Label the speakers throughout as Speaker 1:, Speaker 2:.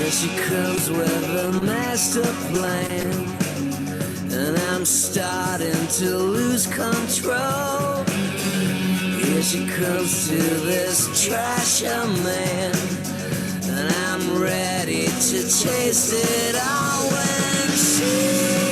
Speaker 1: Here she comes with a master plan, and I'm starting to lose control. Here she comes to this trasher man, and I'm ready to taste it all when she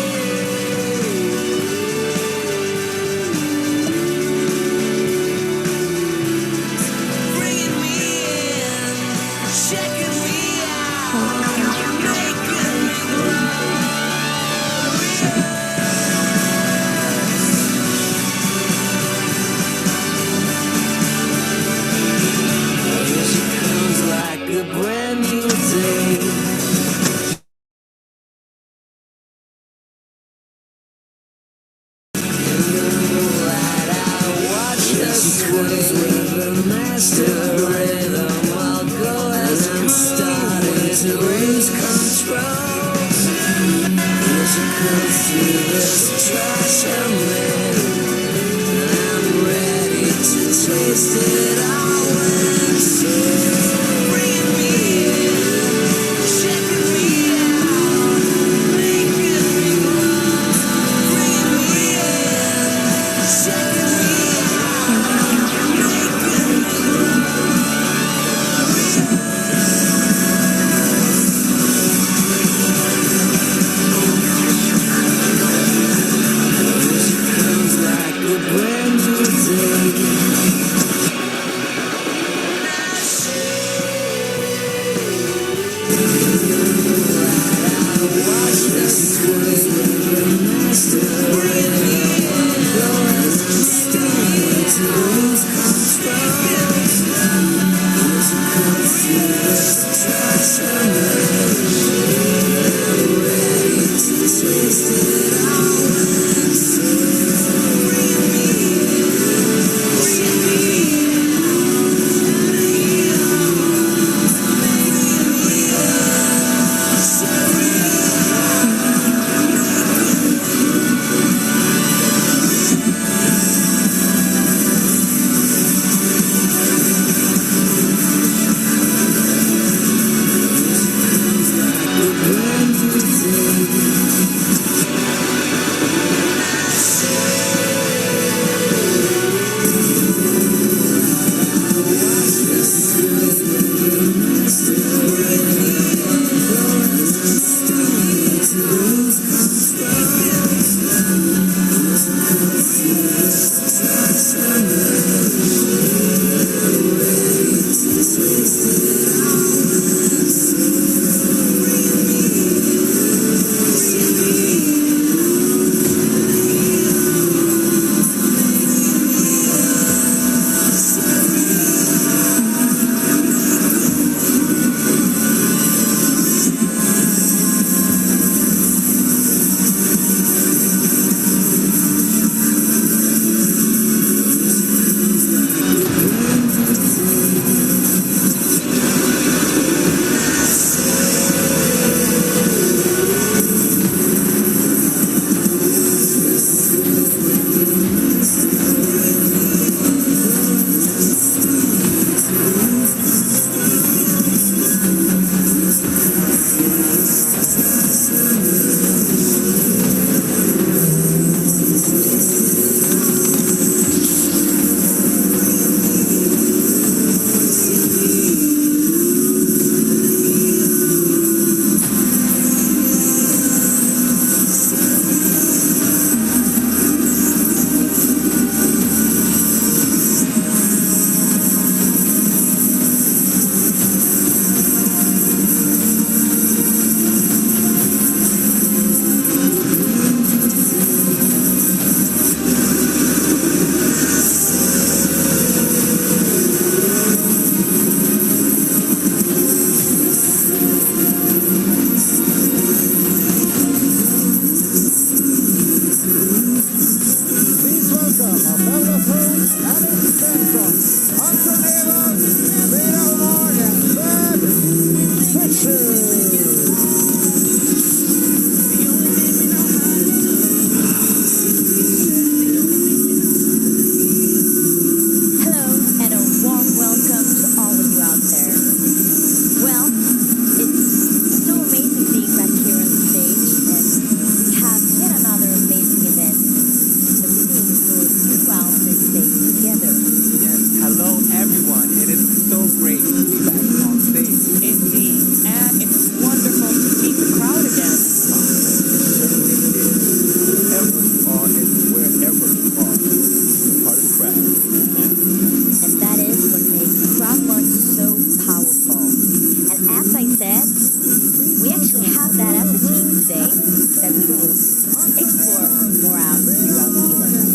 Speaker 2: that we will explore more out throughout the event.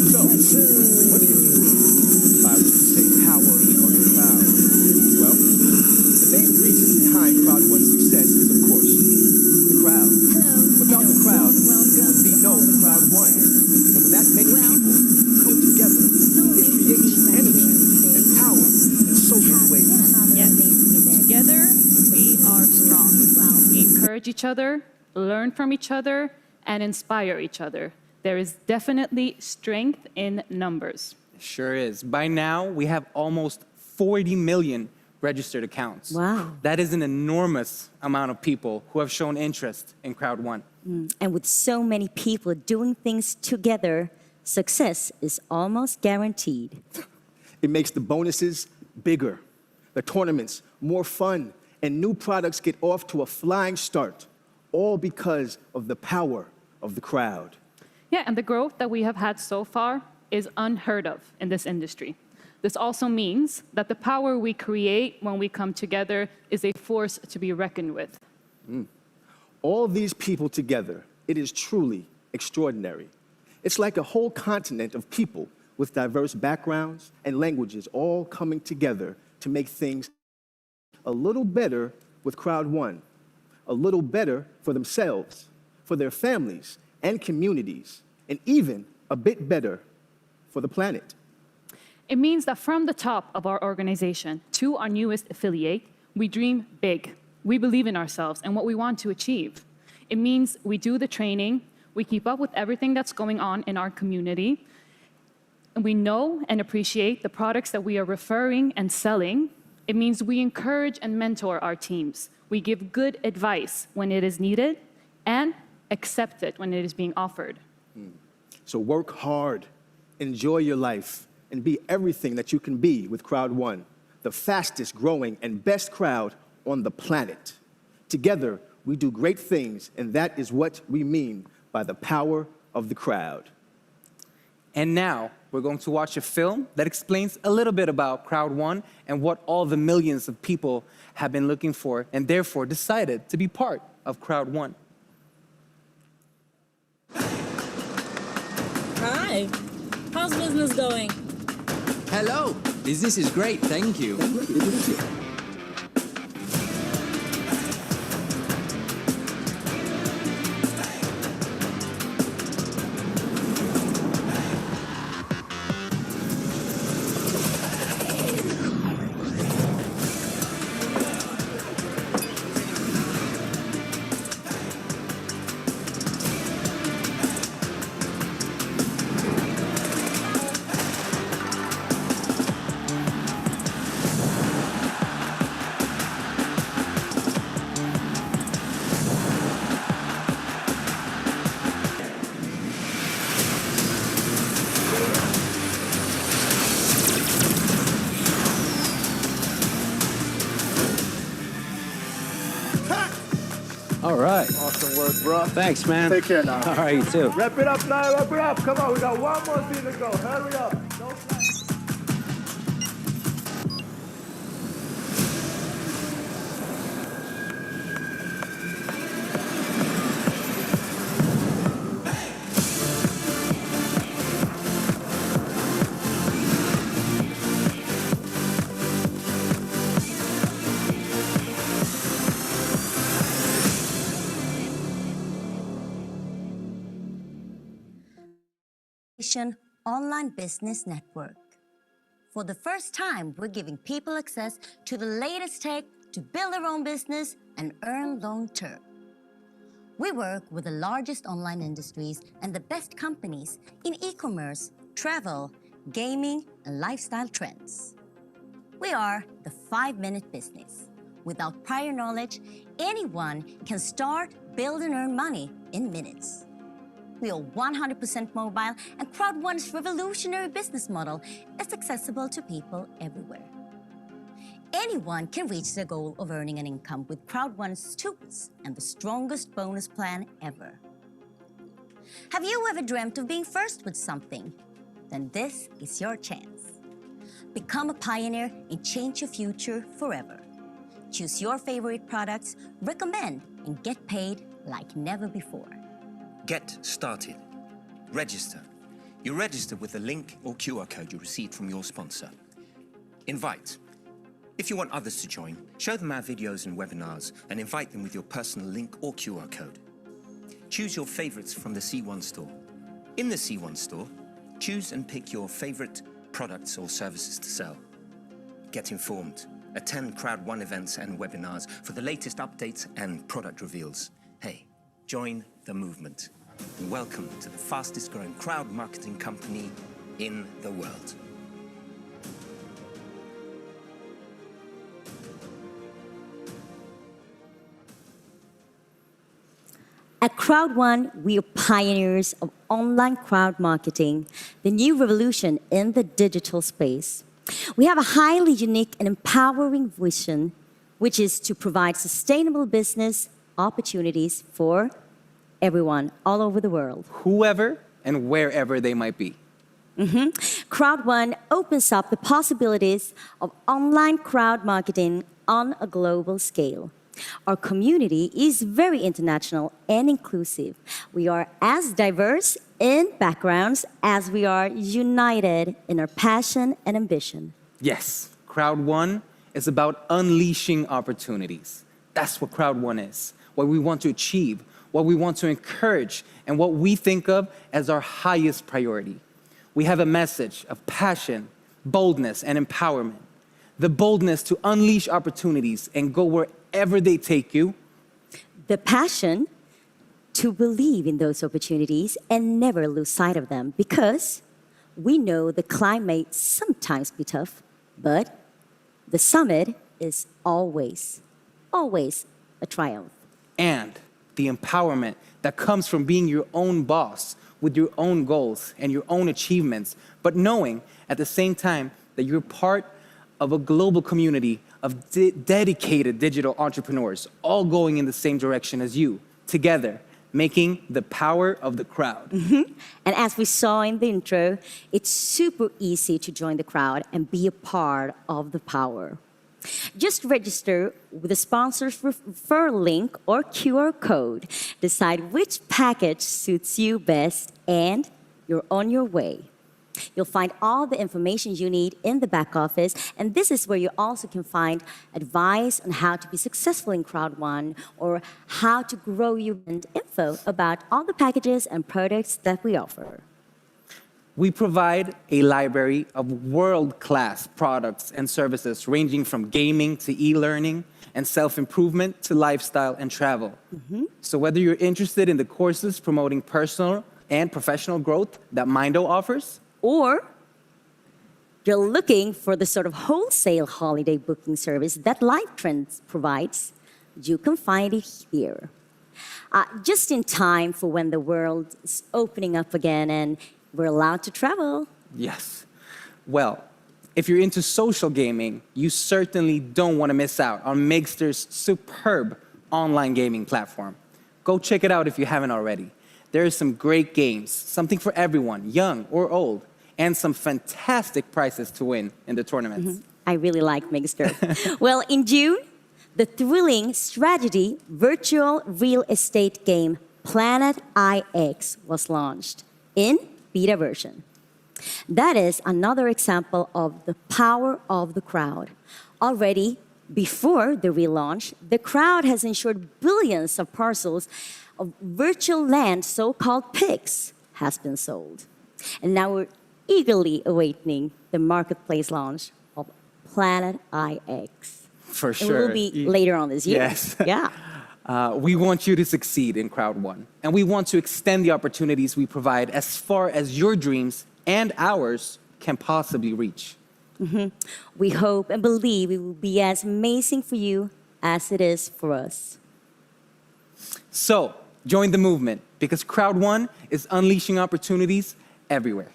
Speaker 3: So, what do you mean by when you say power of the crowd? Well, the main reason behind Crowd1's success is, of course, the crowd. Without the crowd, there would be no Crowd1. And when that many people come together, it creates energy and power in so many ways.
Speaker 4: Yes, together we are strong. We encourage each other, learn from each other, and inspire each other. There is definitely strength in numbers.
Speaker 5: Sure is. By now, we have almost 40 million registered accounts.
Speaker 2: Wow.
Speaker 5: That is an enormous amount of people who have shown interest in Crowd1.
Speaker 2: And with so many people doing things together, success is almost guaranteed.
Speaker 3: It makes the bonuses bigger, the tournaments more fun, and new products get off to a flying start, all because of the power of the crowd.
Speaker 4: Yeah, and the growth that we have had so far is unheard of in this industry. This also means that the power we create when we come together is a force to be reckoned with.
Speaker 3: All these people together, it is truly extraordinary. It's like a whole continent of people with diverse backgrounds and languages all coming together to make things a little better with Crowd1, a little better for themselves, for their families and communities, and even a bit better for the planet.
Speaker 4: It means that from the top of our organization to our newest affiliate, we dream big. We believe in ourselves and what we want to achieve. It means we do the training, we keep up with everything that's going on in our community, and we know and appreciate the products that we are referring and selling. It means we encourage and mentor our teams. We give good advice when it is needed and accept it when it is being offered.
Speaker 3: So work hard, enjoy your life, and be everything that you can be with Crowd1, the fastest growing and best crowd on the planet. Together, we do great things, and that is what we mean by the power of the crowd.
Speaker 5: And now, we're going to watch a film that explains a little bit about Crowd1 and what all the millions of people have been looking for, and therefore decided to be part of Crowd1.
Speaker 6: Hi, how's business going?
Speaker 7: Hello, business is great, thank you.
Speaker 8: All right.
Speaker 9: Awesome work, bro.
Speaker 8: Thanks, man.
Speaker 9: Take care now.
Speaker 8: All right, you too.
Speaker 9: Wrap it up now, wrap it up. Come on, we got one more scene to go. Hurry up. No slack.
Speaker 2: Online Business Network. For the first time, we're giving people access to the latest tech to build their own business and earn long term. We work with the largest online industries and the best companies in e-commerce, travel, gaming, and lifestyle trends. We are the 5-minute business. Without prior knowledge, anyone can start, build, and earn money in minutes. We are 100% mobile, and Crowd1's revolutionary business model is accessible to people everywhere. Anyone can reach their goal of earning an income with Crowd1's tools and the strongest bonus plan ever. Have you ever dreamt of being first with something? Then this is your chance. Become a pioneer and change your future forever. Choose your favorite products, recommend, and get paid like never before.
Speaker 10: Get started. Register. You register with the link or QR code you received from your sponsor. Invite. If you want others to join, show them our videos and webinars and invite them with your personal link or QR code. Choose your favorites from the C1 store. In the C1 store, choose and pick your favorite products or services to sell. Get informed. Attend Crowd1 events and webinars for the latest updates and product reveals. Hey, join the movement. And welcome to the fastest growing crowd marketing company in the world.
Speaker 2: At Crowd1, we are pioneers of online crowd marketing, the new revolution in the digital space. We have a highly unique and empowering vision, which is to provide sustainable business opportunities for everyone all over the world.
Speaker 5: Whoever and wherever they might be.
Speaker 2: Crowd1 opens up the possibilities of online crowd marketing on a global scale. Our community is very international and inclusive. We are as diverse in backgrounds as we are united in our passion and ambition.
Speaker 5: Yes, Crowd1 is about unleashing opportunities. That's what Crowd1 is, what we want to achieve, what we want to encourage, and what we think of as our highest priority. We have a message of passion, boldness, and empowerment. The boldness to unleash opportunities and go wherever they take you.
Speaker 2: The passion to believe in those opportunities and never lose sight of them, because we know the climb may sometimes be tough, but the summit is always, always a triumph.
Speaker 5: And the empowerment that comes from being your own boss with your own goals and your own achievements, but knowing at the same time that you're part of a global community of dedicated digital entrepreneurs, all going in the same direction as you, together, making the power of the crowd.
Speaker 2: And as we saw in the intro, it's super easy to join the crowd and be a part of the power. Just register with the sponsor's referral link or QR code. Decide which package suits you best, and you're on your way. You'll find all the information you need in the back office, and this is where you also can find advice on how to be successful in Crowd1 or how to grow your brand, info about all the packages and products that we offer.
Speaker 5: We provide a library of world-class products and services ranging from gaming to e-learning and self-improvement to lifestyle and travel. So whether you're interested in the courses promoting personal and professional growth that Mindo offers,
Speaker 2: or you're looking for the sort of wholesale holiday booking service that LifeTrends provides, you can find it here. Just in time for when the world is opening up again and we're allowed to travel.
Speaker 5: yes. Well, if you're into social gaming, you certainly don't want to miss out on Migster's superb online gaming platform. Go check it out if you haven't already. There are some great games, something for everyone, young or old, and some fantastic prizes to win in the tournaments.
Speaker 2: I really like Migster. Well, in June, the thrilling strategy virtual real estate game Planet IX was launched in beta version. That is another example of the power of the crowd. Already, before the relaunch, the crowd has ensured billions of parcels of virtual land, so-called PICs, has been sold. And now we're eagerly awaiting the marketplace launch of Planet IX.
Speaker 5: For
Speaker 2: It
Speaker 5: sure.
Speaker 2: will be later on this year.
Speaker 5: Yes.
Speaker 2: Yeah.
Speaker 5: We want you to succeed in Crowd1, and we want to extend the opportunities we provide as far as your dreams and ours can possibly reach.
Speaker 2: We hope and believe it will be as amazing for you as it is for us.
Speaker 5: So, join the movement, because Crowd1 is unleashing opportunities everywhere.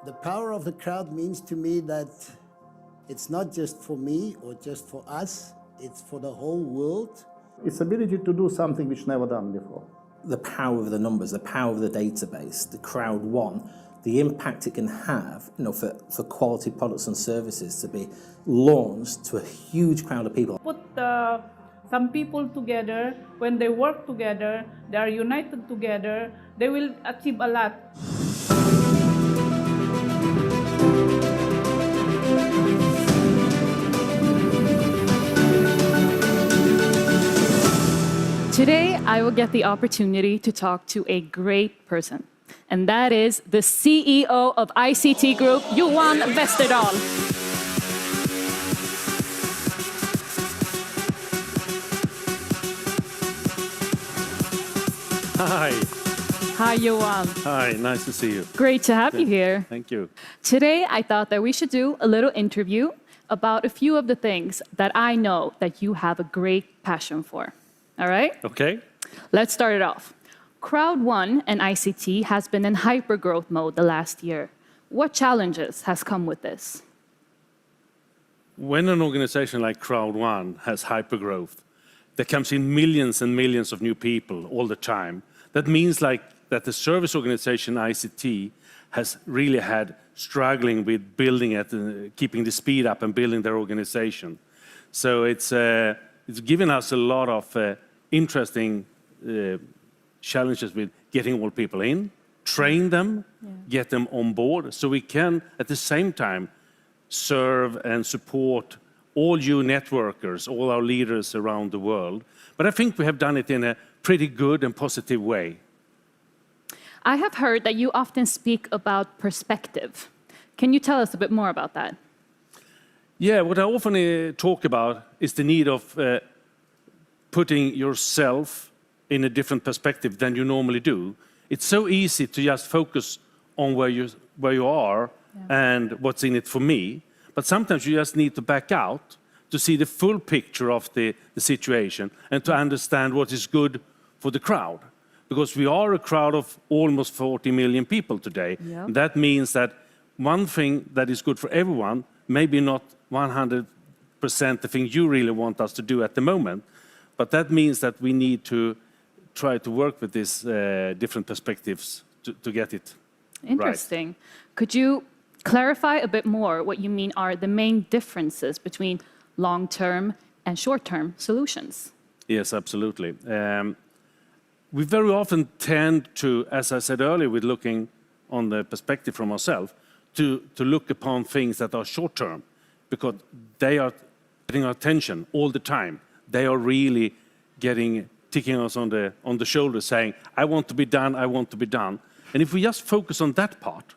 Speaker 11: The power of the crowd means to me that it's not just for me or just for us, It's for the whole world.
Speaker 9: Its ability to do something which never done before.
Speaker 12: The power of the numbers, the power of the database, the Crowd1, the impact it can have, for quality products and services to be launched to a huge crowd of people.
Speaker 13: Put some people together, when they work together, they are united together, they will achieve a lot.
Speaker 4: Today, I will get the opportunity to talk to a great person, and that is the CEO of ICT Group, Johan Westerdahl.
Speaker 8: Hi.
Speaker 4: Hi, Johan.
Speaker 8: Hi, nice to see you.
Speaker 4: Great to have you here.
Speaker 8: Thank you.
Speaker 4: Today, I thought that we should do a little interview about a few of the things that I know that you have a great passion for. All right?
Speaker 8: Okay.
Speaker 4: Let's start it off. Crowd1 and ICT has been in hypergrowth mode the last year. What challenges has come with this?
Speaker 8: When an organization like Crowd1 has hypergrowth, there comes in millions and millions of new people all the time. That means that the service organization ICT has really had struggling with building it, keeping the speed up and building their organization. So it's given us a lot of interesting challenges with getting all people in, train them, get them on board, so we can, at the same time, serve and support all you networkers, all our leaders around the world. But I think we have done it in a pretty good and positive way.
Speaker 4: I have heard that you often speak about perspective. Can you tell us a bit more about that?
Speaker 8: Yeah, what I often talk about is the need of putting yourself in a different perspective than you normally do. It's so easy to just focus on where you are and what's in it for me. But sometimes you just need to back out to see the full picture of the situation and to understand what is good for the crowd. Because we are a crowd of almost 40 million people today.
Speaker 4: Yeah.
Speaker 8: That means that one thing that is good for everyone, maybe not 100% the thing you really want us to do at the moment, but that means that we need to try to work with these different perspectives to get it
Speaker 4: Interesting.
Speaker 8: right.
Speaker 4: Could you clarify a bit more what you mean are the main differences between long-term and short-term solutions?
Speaker 8: Yes, absolutely. We very often tend to, as I said earlier, with looking on the perspective from ourselves, to look upon things that are short-term, because they are getting our attention all the time. They are really ticking us on the shoulder, saying, I want to be done, I want to be done. And if we just focus on that part,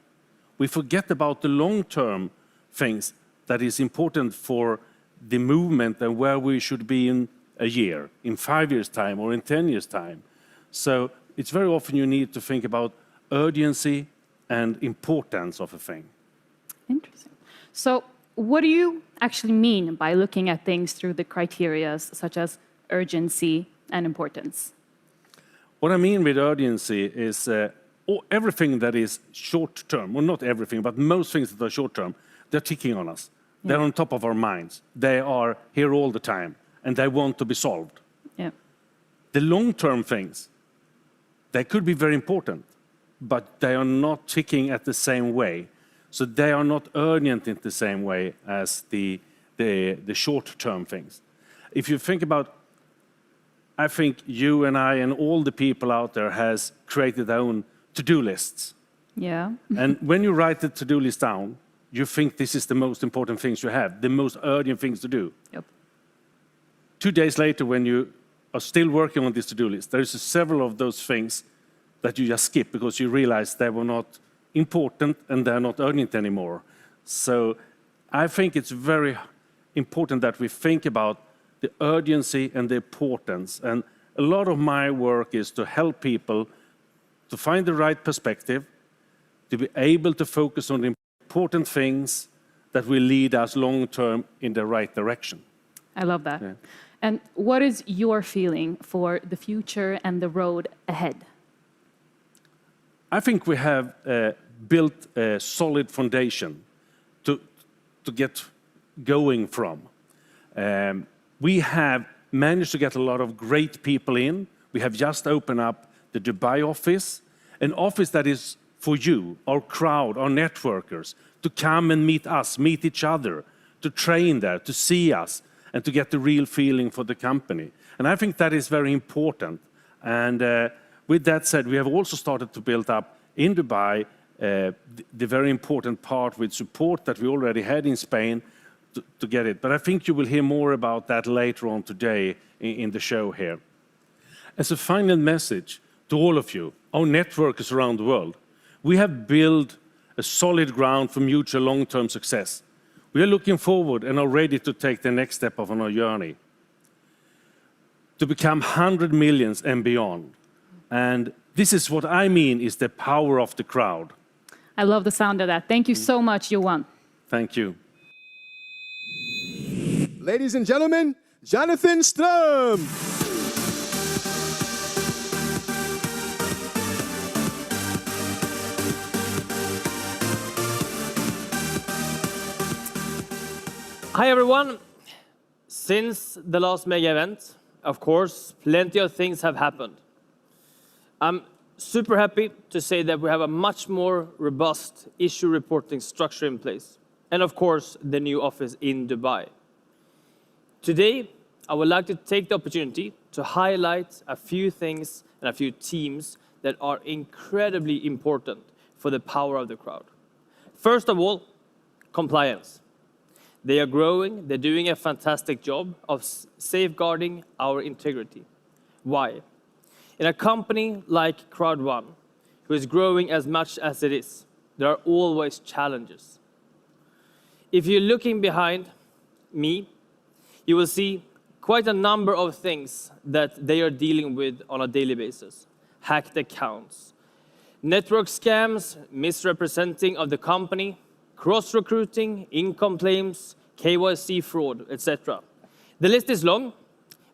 Speaker 8: we forget about the long-term things that is important for the movement and where we should be in a year, in 5 years' time, or in 10 years' time. So it's very often you need to think about urgency and importance of a thing.
Speaker 4: Interesting. So what do you actually mean by looking at things through the criteria such as urgency and importance?
Speaker 8: What I mean with urgency is everything that is short-term, well, not everything, but most things that are short-term, they're ticking on us. Yeah. They're on top of our minds. They are here all the time, and they want to be solved.
Speaker 4: Yeah.
Speaker 8: The long-term things, they could be very important, but they are not ticking at the same way. So they are not urgent in the same way as the short-term things. If you think about, I think you and I and all the people out there has created their own to-do lists.
Speaker 4: Yeah.
Speaker 8: And when you write the to-do list down, you think this is the most important things you have, the most urgent things to do.
Speaker 4: Yep.
Speaker 8: 2 days later, when you are still working on this to-do list, there's several of those things that you just skip because you realize they were not important and they're not urgent anymore. So I think it's very important that we think about the urgency and the importance. And a lot of my work is to help people to find the right perspective, to be able to focus on the important things that will lead us long-term in the right direction.
Speaker 4: I love that.
Speaker 8: Yeah.
Speaker 4: And what is your feeling for the future and the road ahead?
Speaker 8: I think we have built a solid foundation to get going from. we have managed to get a lot of great people in. We have just opened up the Dubai office, an office that is for you, our crowd, our networkers, to come and meet us, meet each other, to train there, to see us, and to get the real feeling for the company. And I think that is very important. And with that said, we have also started to build up in Dubai the very important part with support that we already had in Spain to get it. But I think you will hear more about that later on today in the show here. As a final message to all of you, our networkers around the world, we have built a solid ground for mutual long-term success. We are looking forward and are ready to take the next step of our journey to become 100 millions and beyond. And this is what I mean is the power of the crowd.
Speaker 4: I love the sound of that. Thank you so much, Johan.
Speaker 8: Thank you.
Speaker 3: Ladies and gentlemen, Jonathan Ström.
Speaker 14: Hi everyone. Since the last mega event, of course, plenty of things have happened. I'm super happy to say that we have a much more robust issue reporting structure in place. And of course, the new office in Dubai. Today, I would like to take the opportunity to highlight a few things and a few teams that are incredibly important for the power of the crowd. First of all, compliance. They are growing, they're doing a fantastic job of safeguarding our integrity. Why? In a company like Crowd1, who is growing as much as it is, there are always challenges. If you're looking behind me, you will see quite a number of things that they are dealing with on a daily basis. Hacked accounts, network scams, misrepresenting of the company, cross-recruiting, income claims, KYC fraud, etc. The list is long,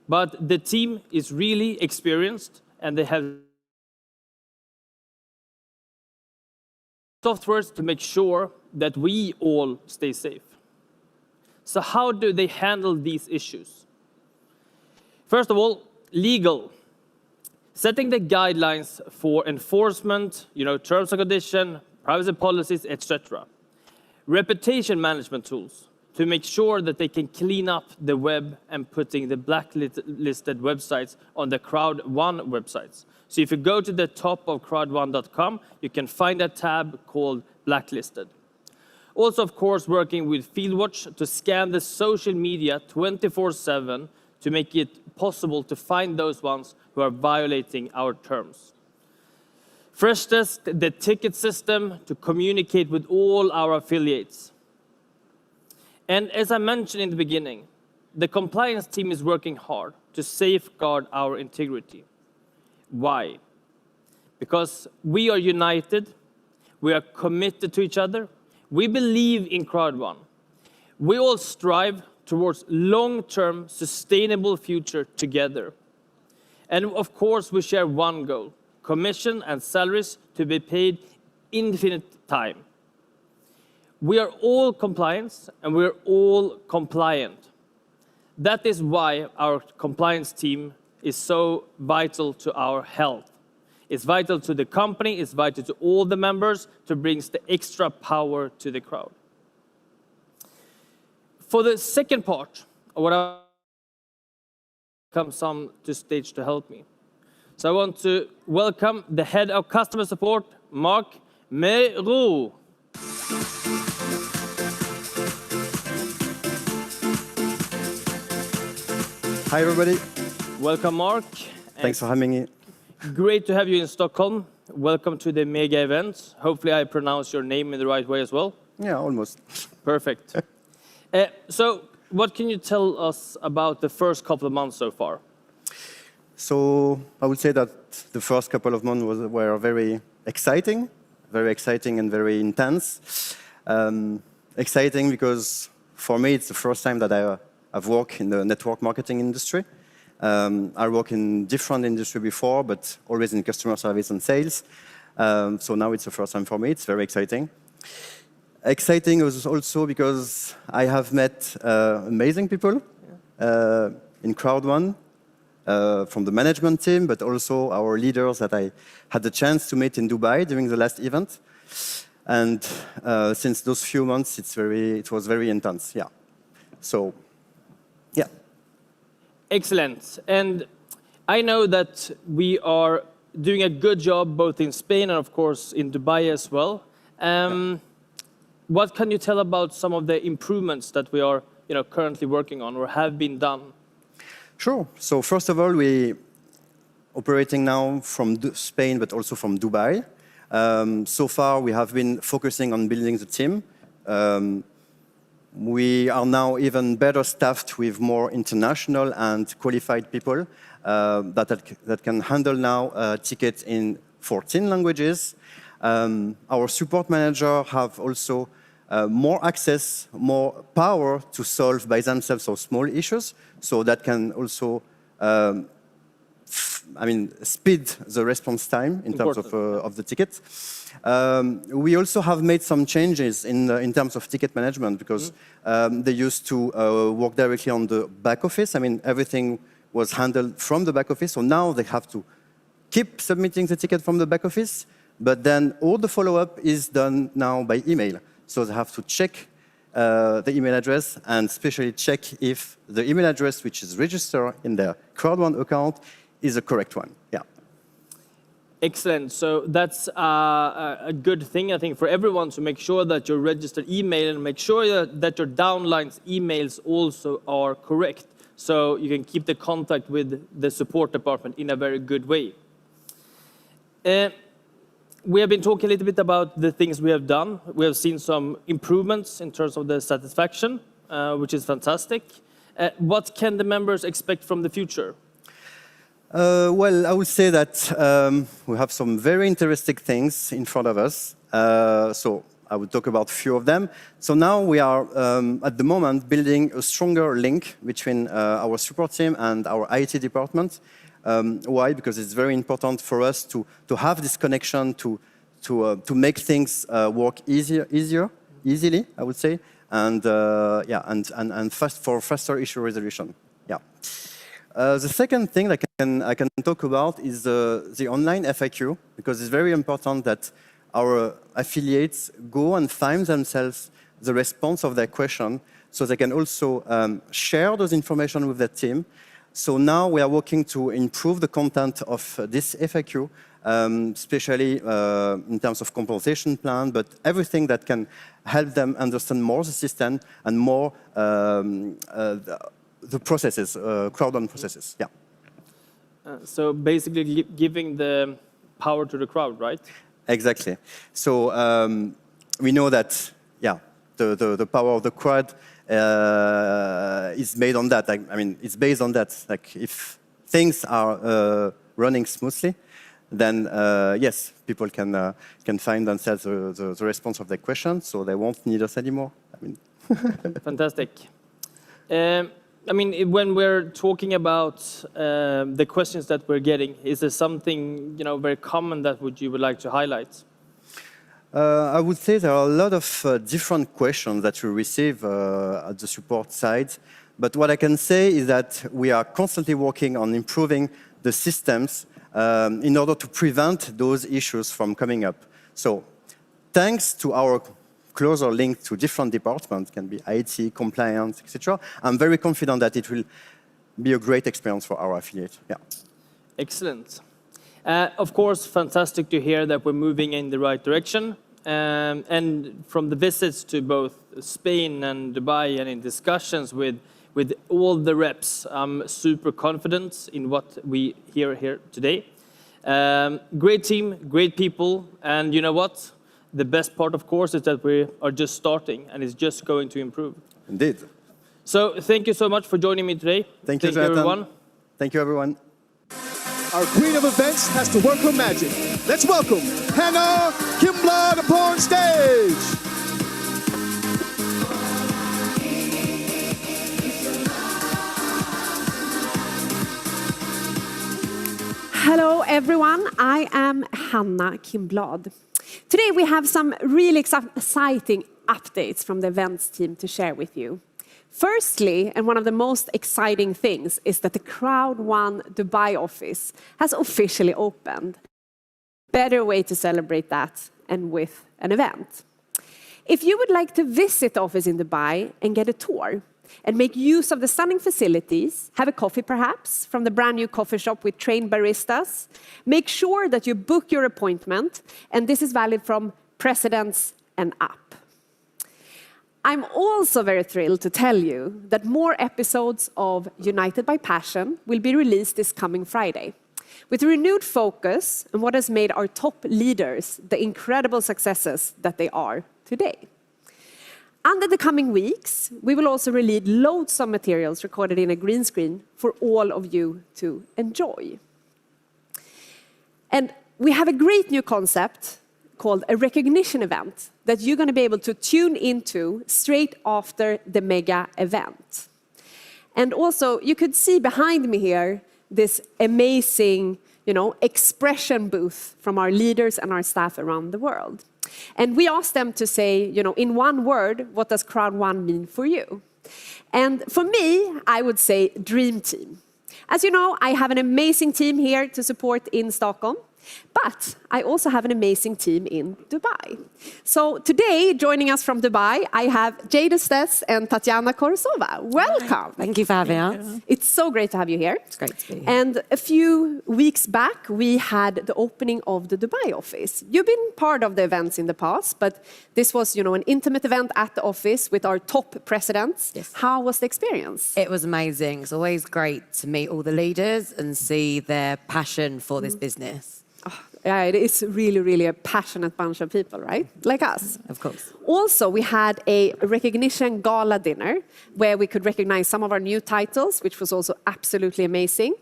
Speaker 14: but the team is really experienced and they have softwares to make sure that we all stay safe. So how do they handle these issues? First of all, legal. Setting the guidelines for enforcement, terms and conditions, privacy policies, etc. Reputation management tools to make sure that they can clean up the web and putting the blacklisted websites on the Crowd1 websites. So if you go to the top of crowd1.com, you can find a tab called Blacklisted. Also, of course, working with Fieldwatch to scan the social media 24/7 to make it possible to find those ones who are violating our terms. Freshdesk, the ticket system to communicate with all our affiliates. And as I mentioned in the beginning, the compliance team is working hard to safeguard our integrity. Why? Because we are united, we are committed to each other, we believe in Crowd1. We all strive towards long-term sustainable future together. And of course, we share one goal, commission and salaries to be paid infinite time. We are all compliant and we're all compliant. That is why our compliance team is so vital to our health. It's vital to the company, it's vital to all the members to bring the extra power to the crowd. For the second part, what I come some to stage to help me. So I want to welcome the head of customer support, Mark Meroux.
Speaker 15: Hi, everybody.
Speaker 14: Welcome, Mark.
Speaker 15: Thanks for having me.
Speaker 14: Great to have you in Stockholm. Welcome to the mega event. Hopefully I pronounce your name in the right way as well.
Speaker 15: Yeah, almost.
Speaker 14: Perfect. So what can you tell us about the first couple of months so far?
Speaker 15: So I would say that the first couple of months were very exciting and very intense. Exciting because for me it's the first time that I've worked in the network marketing industry. I worked in different industry before, but always in customer service and sales. So now it's the first time for me. It's very exciting. Exciting was also because I have met amazing people in Crowd1 from the management team, but also our leaders that I had the chance to meet in Dubai during the last event. And since those few months, it was very intense, yeah. So, yeah.
Speaker 14: Excellent. And I know that we are doing a good job both in Spain and, of course, in Dubai as well. What can you tell about some of the improvements that we are currently working on or have been done?
Speaker 15: Sure. So first of all, we operating now from Spain, but also from Dubai. So far, we have been focusing on building the team. We are now even better staffed with more international and qualified people that can handle now tickets in 14 languages. Our support manager have also more access, more power to solve by themselves or small issues, so that can also speed the response time in terms of the ticket. We also have made some changes in terms of ticket management because they used to work directly on the back office. I mean, everything was handled from the back office, so now they have to keep submitting the ticket from the back office, but then all the follow-up is done now by email. So they have to check the email address and especially check if the email address which is registered in their Crowd1 account is the correct one. Yeah.
Speaker 14: Excellent. So that's a good thing, I think, for everyone to make sure that your registered email and make sure that your downline's emails also are correct, so you can keep the contact with the support department in a very good way. We have been talking a little bit about the things we have done. We have seen some improvements in terms of the satisfaction, which is fantastic. What can the members expect from the future?
Speaker 15: Well, I would say that we have some very interesting things in front of us. So I would talk about a few of them. So now we are, at the moment, building a stronger link between our support team and our IT department. Why? Because it's very important for us to have this connection to make things work easily, I would say, and for faster issue resolution. Yeah. The second thing I can talk about is the online FAQ, because it's very important that our affiliates go and find themselves the response of their question, so they can also share those information with their team. So now we are working to improve the content of this FAQ, especially in terms of compensation plan, but everything that can help them understand more the system and more the processes, Crowd1 processes. Yeah.
Speaker 14: So basically giving the power to the crowd, right?
Speaker 15: Exactly. So we know that, yeah, the power of the crowd is made on that. I mean, it's based on that. Like, if things are running smoothly, then yes, people can find themselves the response of their questions, so they won't need us anymore. I mean,
Speaker 14: fantastic. I mean, when we're talking about the questions that we're getting, is there something very common that you would like to highlight?
Speaker 15: I would say there are a lot of different questions that we receive at the support side. But what I can say is that we are constantly working on improving the systems in order to prevent those issues from coming up. So thanks to our closer link to different departments, can be IT, compliance, etc., I'm very confident that it will be a great experience for our affiliate. Yeah.
Speaker 14: Excellent. Of course, fantastic to hear that we're moving in the right direction. And from the visits to both Spain and Dubai and in discussions with all the reps, I'm super confident in what we hear here today. Great team, great people, and you know what? The best part, of course, is that we are just starting and it's just going to improve.
Speaker 15: Indeed.
Speaker 14: So thank you so much for joining me today.
Speaker 15: Thank you, everyone. Thank you, everyone.
Speaker 9: Our queen of events has to work her magic. Let's welcome Hannah Kimblad upon stage.
Speaker 16: Hello, everyone. I am Hannah Kimblad. Today we have some really exciting updates from the events team to share with you. Firstly, and one of the most exciting things is that the Crowd1 Dubai office has officially opened. Better way to celebrate that and with an event. If you would like to visit the office in Dubai and get a tour and make use of the stunning facilities, have a coffee perhaps from the brand new coffee shop with trained baristas, make sure that you book your appointment, and this is valid from Presidents and up. I'm also very thrilled to tell you that more episodes of United by Passion will be released this coming Friday, with a renewed focus on what has made our top leaders the incredible successes that they are today. Under the coming weeks, we will also release loads of materials recorded in a green screen for all of you to enjoy. And we have a great new concept called a recognition event that you're going to be able to tune into straight after the mega event. And also, you could see behind me here this amazing, expression booth from our leaders and our staff around the world. And we asked them to say, in one word, what does Crowd1 mean for you? And for me, I would say dream team. As you know, I have an amazing team here to support in Stockholm. But I also have an amazing team in Dubai. So today, joining us from Dubai, I have Jade Estes and Tatiana Korsova. Welcome.
Speaker 17: Thank you for having us.
Speaker 16: It's so great to have you here.
Speaker 17: It's great to be here.
Speaker 16: And a few weeks back, we had the opening of the Dubai office. You've been part of the events in the past, but this was, an intimate event at the office with our top presidents.
Speaker 17: Yes.
Speaker 16: How was the experience?
Speaker 17: It was amazing. It's always great to meet all the leaders and see their passion for this business.
Speaker 16: Yeah, it is really, really a passionate bunch of people, right? Like us.
Speaker 17: Of course.
Speaker 16: Also, we had a recognition gala dinner where we could recognize some of our new titles, which was also absolutely amazing.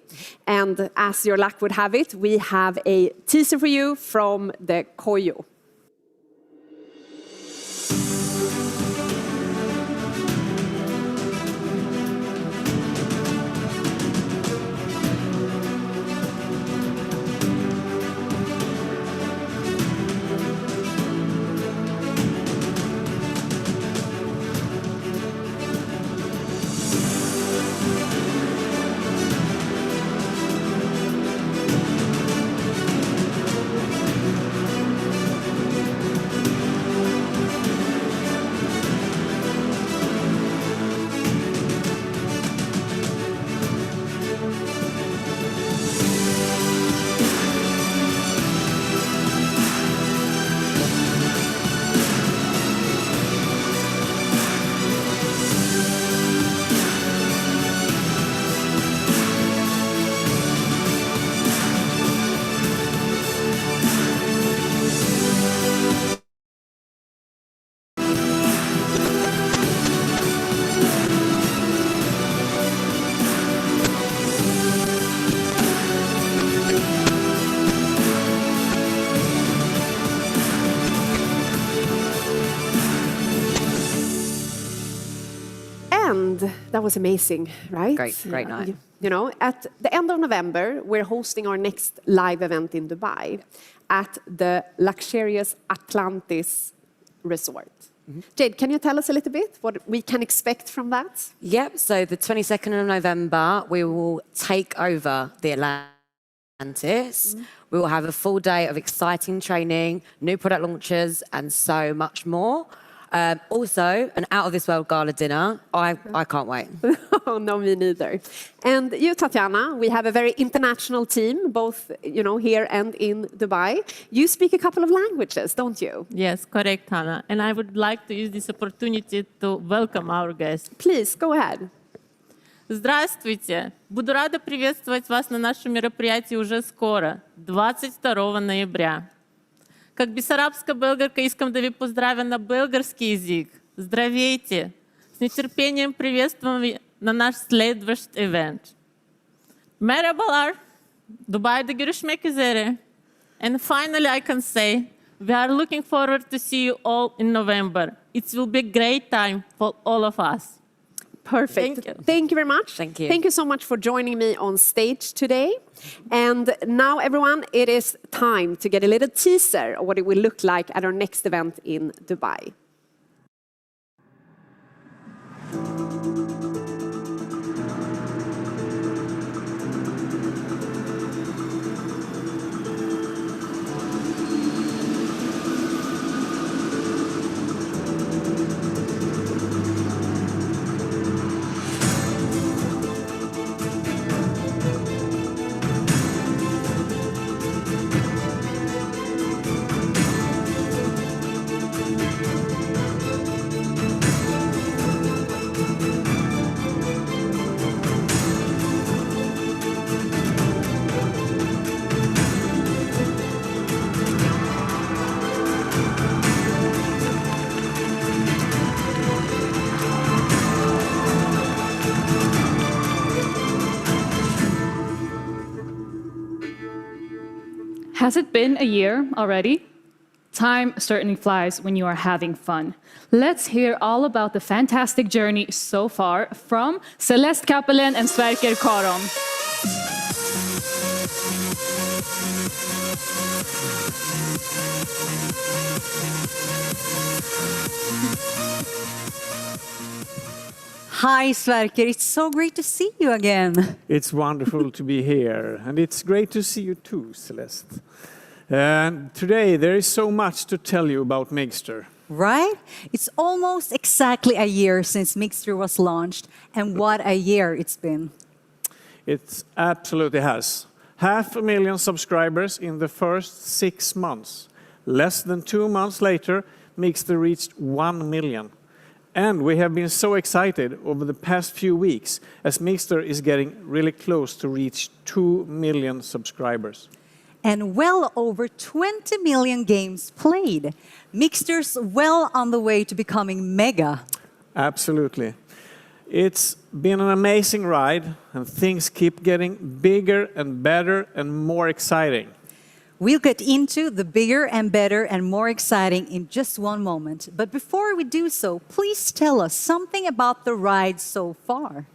Speaker 16: And as your luck would have it, we have a teaser for you from the Koyo. That was amazing, right?
Speaker 17: Great night.
Speaker 16: At the end of November, we're hosting our next live event in Dubai at the luxurious Atlantis Resort. Jade, can you tell us a little bit what we can expect from that?
Speaker 17: Yep, so the 22nd of November, we will take over the Atlantis. We will have a full day of exciting training, new product launches, and so much more. Also, an out-of-this-world gala dinner. I can't wait.
Speaker 16: Oh, no, me neither. And you, Tatiana, we have a very international team, both here and in Dubai. You speak a couple of languages, don't you?
Speaker 18: Yes, correct, Hannah. And I would like to use this opportunity to welcome our guests.
Speaker 16: Please, go ahead.
Speaker 18: Здравствуйте! Буду рада приветствовать вас на нашем мероприятии уже скоро, 22 ноября. Как бессарабская белгарка искам да ви поздравя на български език. Здравейте! С нетерпением приветствам ви на наш следващ event. Merhabalar! Dubai'de görüşmek üzere. And finally I can say, we are looking forward to see you all in November. It will be a great time for all of us.
Speaker 16: Perfect. Thank you very much.
Speaker 17: Thank you.
Speaker 16: Thank you so much for joining me on stage today. And now, everyone, it is time to get a little teaser of what it will look like at our next event in Dubai.
Speaker 4: Has it been a year already? Time certainly flies when you are having fun. Let's hear all about the fantastic journey so far from Celeste Kappelen and Sverker Karom.
Speaker 19: Hi, Sverker. It's so great to see you again.
Speaker 20: It's wonderful to be here, and it's great to see you too, Celeste. And today there is so much to tell you about Mixter.
Speaker 19: Right? It's almost exactly a year since Mixter was launched, and what a year it's been.
Speaker 20: It absolutely has. 500,000 subscribers in the first 6 months. Less than 2 months later, Mixter reached 1 million. And we have been so excited over the past few weeks as Mixter is getting really close to reach 2 million subscribers.
Speaker 19: And well over 20 million games played. Mixter's well on the way to becoming mega.
Speaker 20: Absolutely. It's been an amazing ride, and things keep getting bigger and better and more exciting.
Speaker 19: We'll get into the bigger and better and more exciting in just one moment. But before we do so, please tell us something about the ride so far.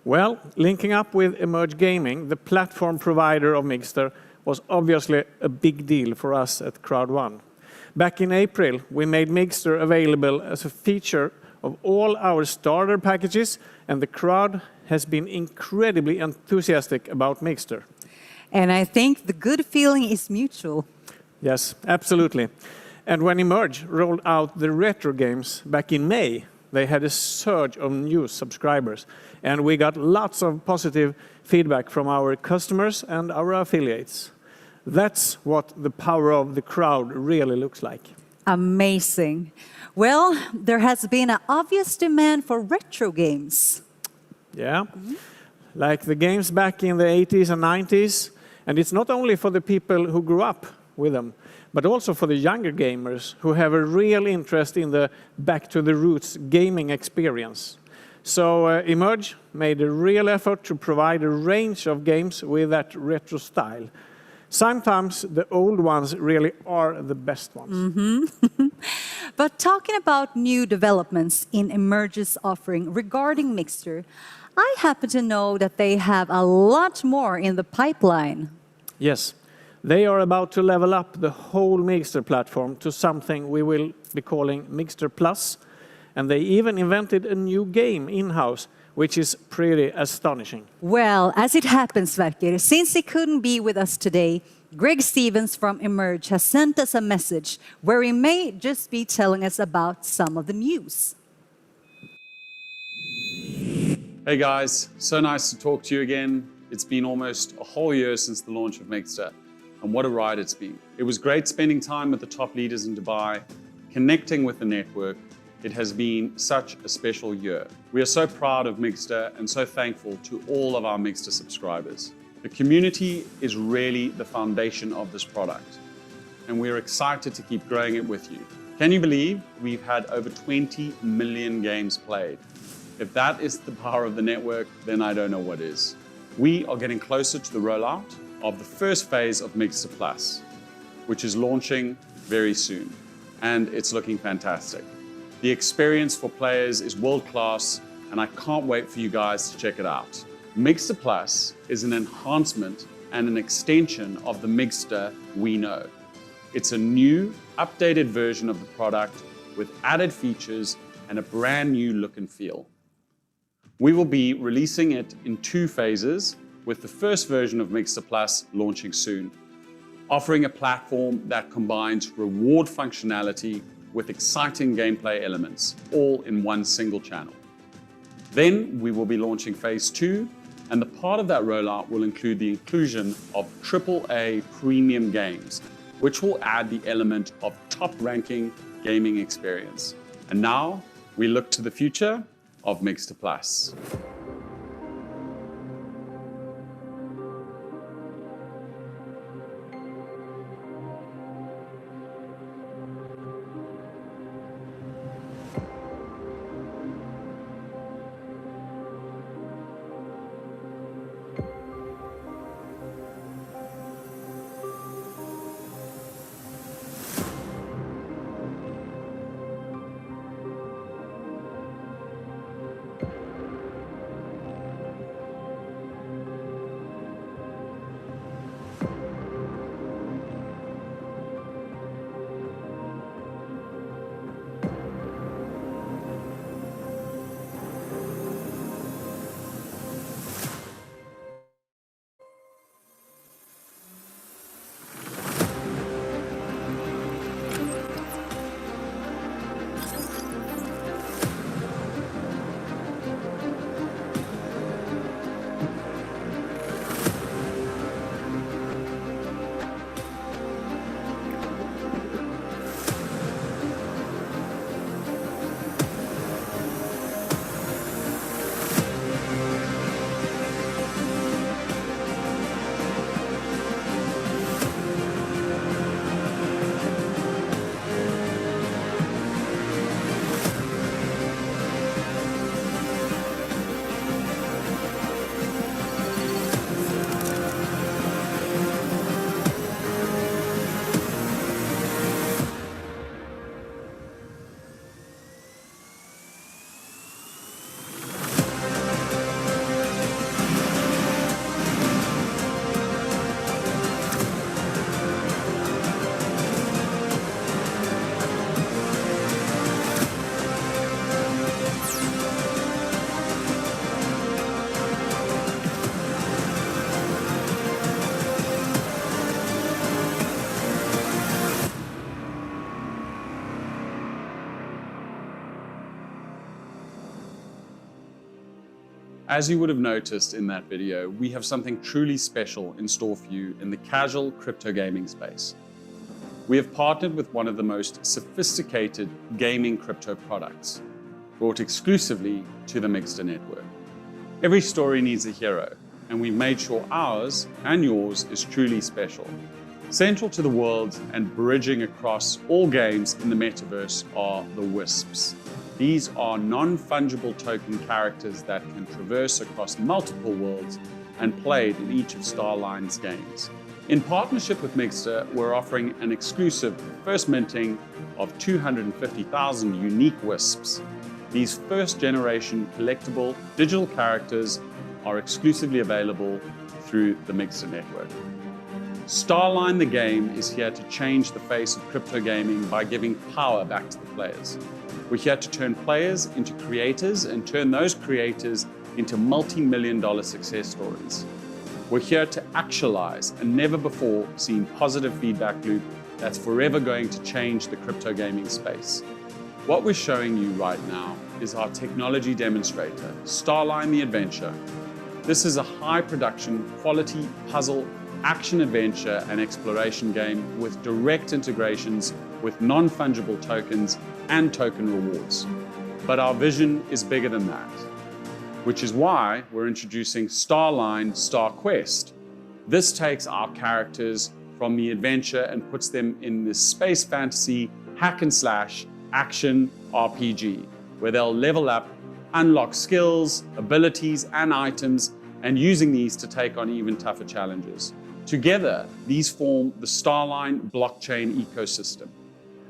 Speaker 20: Well, linking up with Emerge Gaming, the platform provider of Mixter, was obviously a big deal for us at Crowd1. Back in April, we made Mixter available as a feature of all our starter packages, and the crowd has been incredibly enthusiastic about Mixter.
Speaker 19: And I think the good feeling is mutual.
Speaker 20: Yes, absolutely. And when Emerge rolled out the retro games back in May, they had a surge of new subscribers. And we got lots of positive feedback from our customers and our affiliates. That's what the power of the crowd really looks like.
Speaker 19: Amazing. Well, there has been an obvious demand for retro games.
Speaker 20: Yeah, like the games back in the 80s and 90s. And it's not only for the people who grew up with them, but also for the younger gamers who have a real interest in the back to the roots gaming experience. So Emerge made a real effort to provide a range of games with that retro style. Sometimes the old ones really are the best ones.
Speaker 19: But talking about new developments in Emerge's offering regarding Mixter, I happen to know that they have a lot more in the pipeline.
Speaker 20: Yes, they are about to level up the whole Mixter platform to something we will be calling Mixter Plus. And they even invented a new game in-house, which is pretty astonishing.
Speaker 19: Well, as it happens, Sverker, since he couldn't be with us today, Greg Stevens from Emerge has sent us a message where he may just be telling us about some of the news.
Speaker 21: Hey guys, so nice to talk to you again. It's been almost a whole year since the launch of Mixter, and what a ride it's been. It was great spending time with the top leaders in Dubai, connecting with the network. It has been such a special year. We are so proud of Mixter and so thankful to all of our Mixter subscribers. The community is really the foundation of this product, and we're excited to keep growing it with you. Can you believe we've had over 20 million games played? If that is the power of the network, then I don't know what is. We are getting closer to the rollout of the first phase of Mixter Plus, which is launching very soon, and it's looking fantastic. The experience for players is world-class, and I can't wait for you guys to check it out. Mixter Plus is an enhancement and an extension of the Mixter we know. It's a new, updated version of the product with added features and a brand new look and feel. We will be releasing it in 2 phases, with the first version of Mixter Plus launching soon, offering a platform that combines reward functionality with exciting gameplay elements, all in one single channel. Then we will be launching phase 2, and the part of that rollout will include the inclusion of AAA premium games, which will add the element of top-ranking gaming experience. And now we look to the future of Mixter Plus. As you would have noticed in that video, we have something truly special in store for you in the casual crypto gaming space. We have partnered with one of the most sophisticated gaming crypto products, brought exclusively to the Mixter network. Every story needs a hero, and we've made sure ours and yours is truly special. Central to the world and bridging across all games in the metaverse are the Wisps. These are non-fungible token characters that can traverse across multiple worlds and played in each of Starline's games. In partnership with Mixter, we're offering an exclusive first minting of 250,000 unique Wisps. These first-generation collectible digital characters are exclusively available through the Mixter network. Starline the game is here to change the face of crypto gaming by giving power back to the players. We're here to turn players into creators and turn those creators into multi-million-dollar success stories. We're here to actualize a never-before-seen positive feedback loop that's forever going to change the crypto gaming space. What we're showing you right now is our technology demonstrator, Starline the Adventure. This is a high-production, quality puzzle, action-adventure, and exploration game with direct integrations with non-fungible tokens and token rewards. But our vision is bigger than that, which is why we're introducing Starline Star Quest. This takes our characters from the adventure and puts them in this space fantasy hack and slash action RPG, where they'll level up, unlock skills, abilities, and items, and using these to take on even tougher challenges. Together, these form the Starline blockchain ecosystem,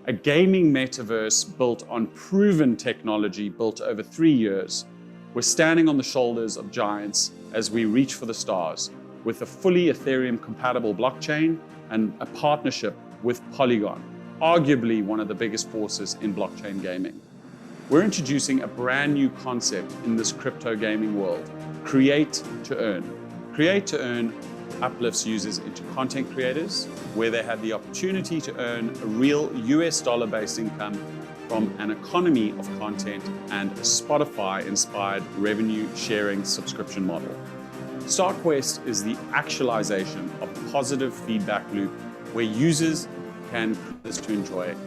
Speaker 21: a gaming metaverse built on proven technology built over 3 years. We're standing on the shoulders of giants as we reach for the stars with a fully Ethereum-compatible blockchain and a partnership with Polygon, arguably one of the biggest forces in blockchain gaming. We're introducing a brand new concept in this crypto gaming world, create to earn. Create to earn uplifts users into content creators, where they have the opportunity to earn a real US dollar-based income from an economy of content and a Spotify-inspired revenue-sharing subscription model. StarQuest is the actualization of a positive feedback loop where users can choose to enjoy it.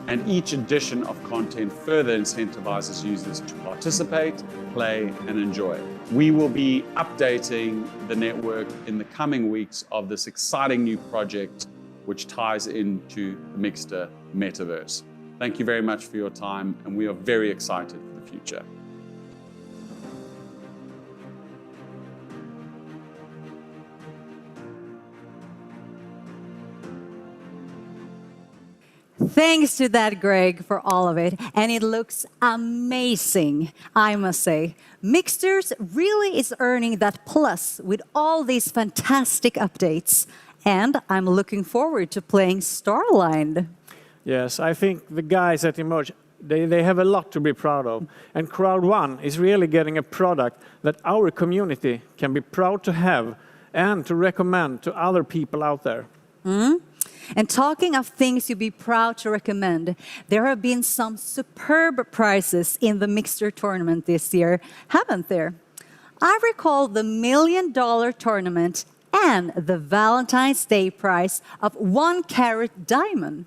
Speaker 21: And each edition of content further incentivizes users to participate, play, and enjoy. We will be updating the network in the coming weeks of this exciting new project, which ties into the Mixter metaverse. Thank you very much for your time, and we are very excited for the future.
Speaker 19: Thanks to that, Greg, for all of it. And it looks amazing, I must say. Mixters really is earning that plus with all these fantastic updates. And I'm looking forward to playing Starline.
Speaker 20: Yes, I think the guys at Emerge, they have a lot to be proud of. And Crowd1 is really getting a product that our community can be proud to have and to recommend to other people out there.
Speaker 19: And talking of things you'd be proud to recommend, there have been some superb prizes in the Mixter tournament this year, haven't there? I recall the $1 million tournament and the Valentine's Day prize of 1 carat diamond.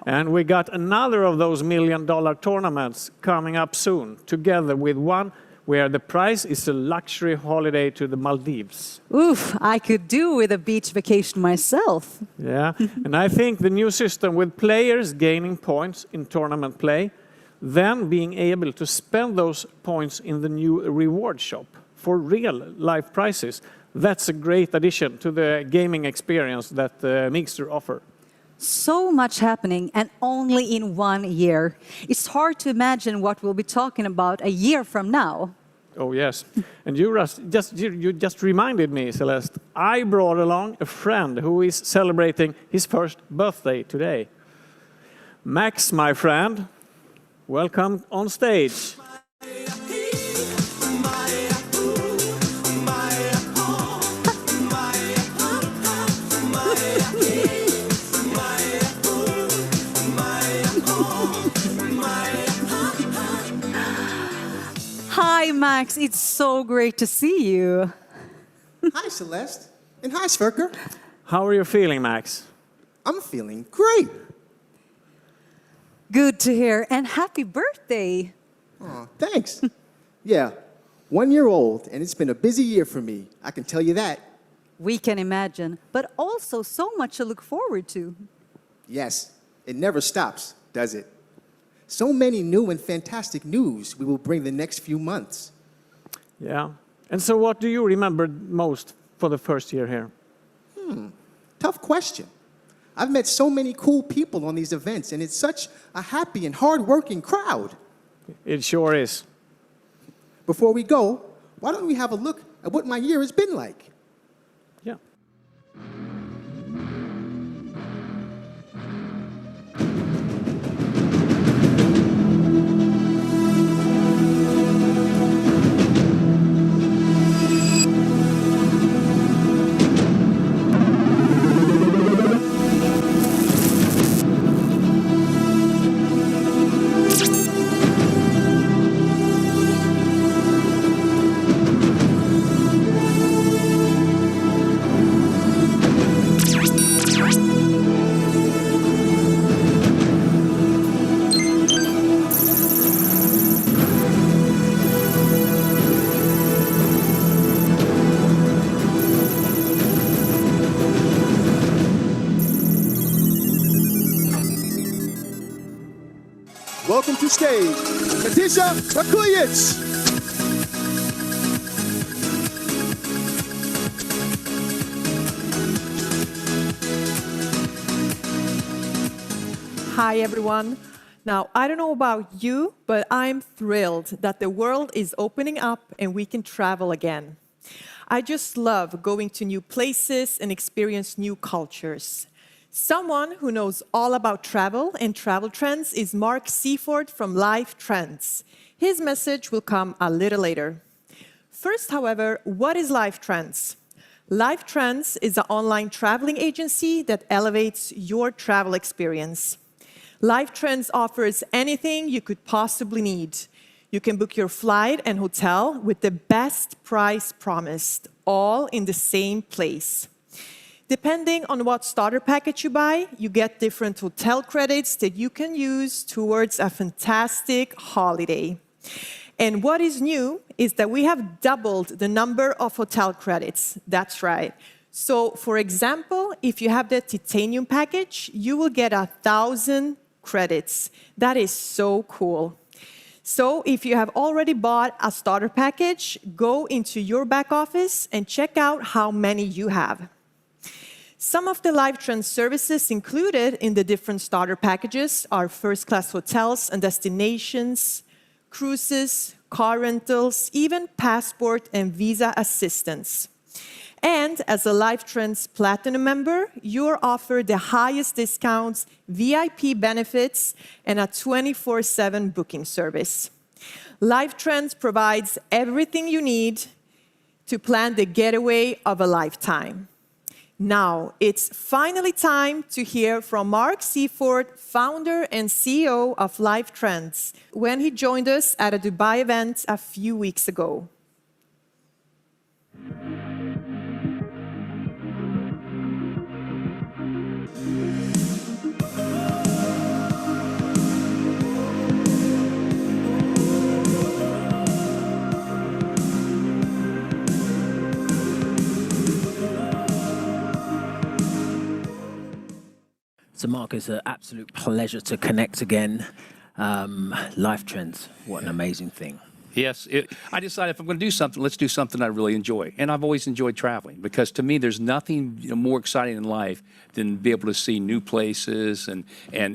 Speaker 20: And we got another of those $1 million tournaments coming up soon, together with one where the prize is a luxury holiday to the Maldives.
Speaker 19: Oof, I could do with a beach vacation myself.
Speaker 20: Yeah, and I think the new system with players gaining points in tournament play, then being able to spend those points in the new reward shop for real life prizes, that's a great addition to the gaming experience that Mixter offer.
Speaker 19: So much happening and only in 1 year. It's hard to imagine what we'll be talking about a year from now.
Speaker 20: Oh, yes. And you just reminded me, Celeste, I brought along a friend who is celebrating his first birthday today. Max, my friend, welcome on stage.
Speaker 19: Hi, Hi, Max. It's so great to see you.
Speaker 3: Hi, Celeste. And hi, Sverker.
Speaker 20: How are you feeling, Max?
Speaker 3: I'm feeling great.
Speaker 19: Good to hear. And happy birthday.
Speaker 3: Aw, thanks. Yeah, 1 year old, and it's been a busy year for me. I can tell you that.
Speaker 19: We can imagine, but also so much to look forward to.
Speaker 3: Yes, it never stops, does it? So many new and fantastic news we will bring the next few months.
Speaker 20: Yeah. And so what do you remember most for the first year here?
Speaker 3: Tough question. I've met so many cool people on these events, and it's such a happy and hard-working crowd.
Speaker 20: It sure is.
Speaker 3: Before we go, why don't we have a look at what my year has been like?
Speaker 20: Yeah.
Speaker 9: Welcome to stage, Katisha Rakulic.
Speaker 1: Hi, everyone. Now, I don't know about you, but I'm thrilled that the world is opening up and we can travel again. I just love going to new places and experience new cultures. Someone who knows all about travel and travel trends is Mark Seaford from Life Trends. His message will come a little later. First, however, what is Life Trends? Life Trends is an online traveling agency that elevates your travel experience. Life Trends offers anything you could possibly need. You can book your flight and hotel with the best price promised, all in the same place. Depending on what starter package you buy, you get different hotel credits that you can use towards a fantastic holiday. And what is new is that we have doubled the number of hotel credits. That's right. So, for example, if you have the titanium package, you will get 1,000 credits. That is so cool. So, if you have already bought a starter package, go into your back office and check out how many you have. Some of the Life Trends services included in the different starter packages are first-class hotels and destinations, cruises, car rentals, even passport and visa assistance. And as a Life Trends Platinum member, you're offered the highest discounts, VIP benefits, and a 24/7 booking service. Life Trends provides everything you need to plan the getaway of a lifetime. Now, it's finally time to hear from Mark Seaford, founder and CEO of Life Trends, when he joined us at a Dubai event a few weeks ago.
Speaker 22: So, Mark, it's an absolute pleasure to connect again. Life Trends, what an amazing thing.
Speaker 23: Yes, I decided if I'm going to do something, let's do something I really enjoy. And I've always enjoyed traveling because to me, there's nothing more exciting in life than be able to see new places and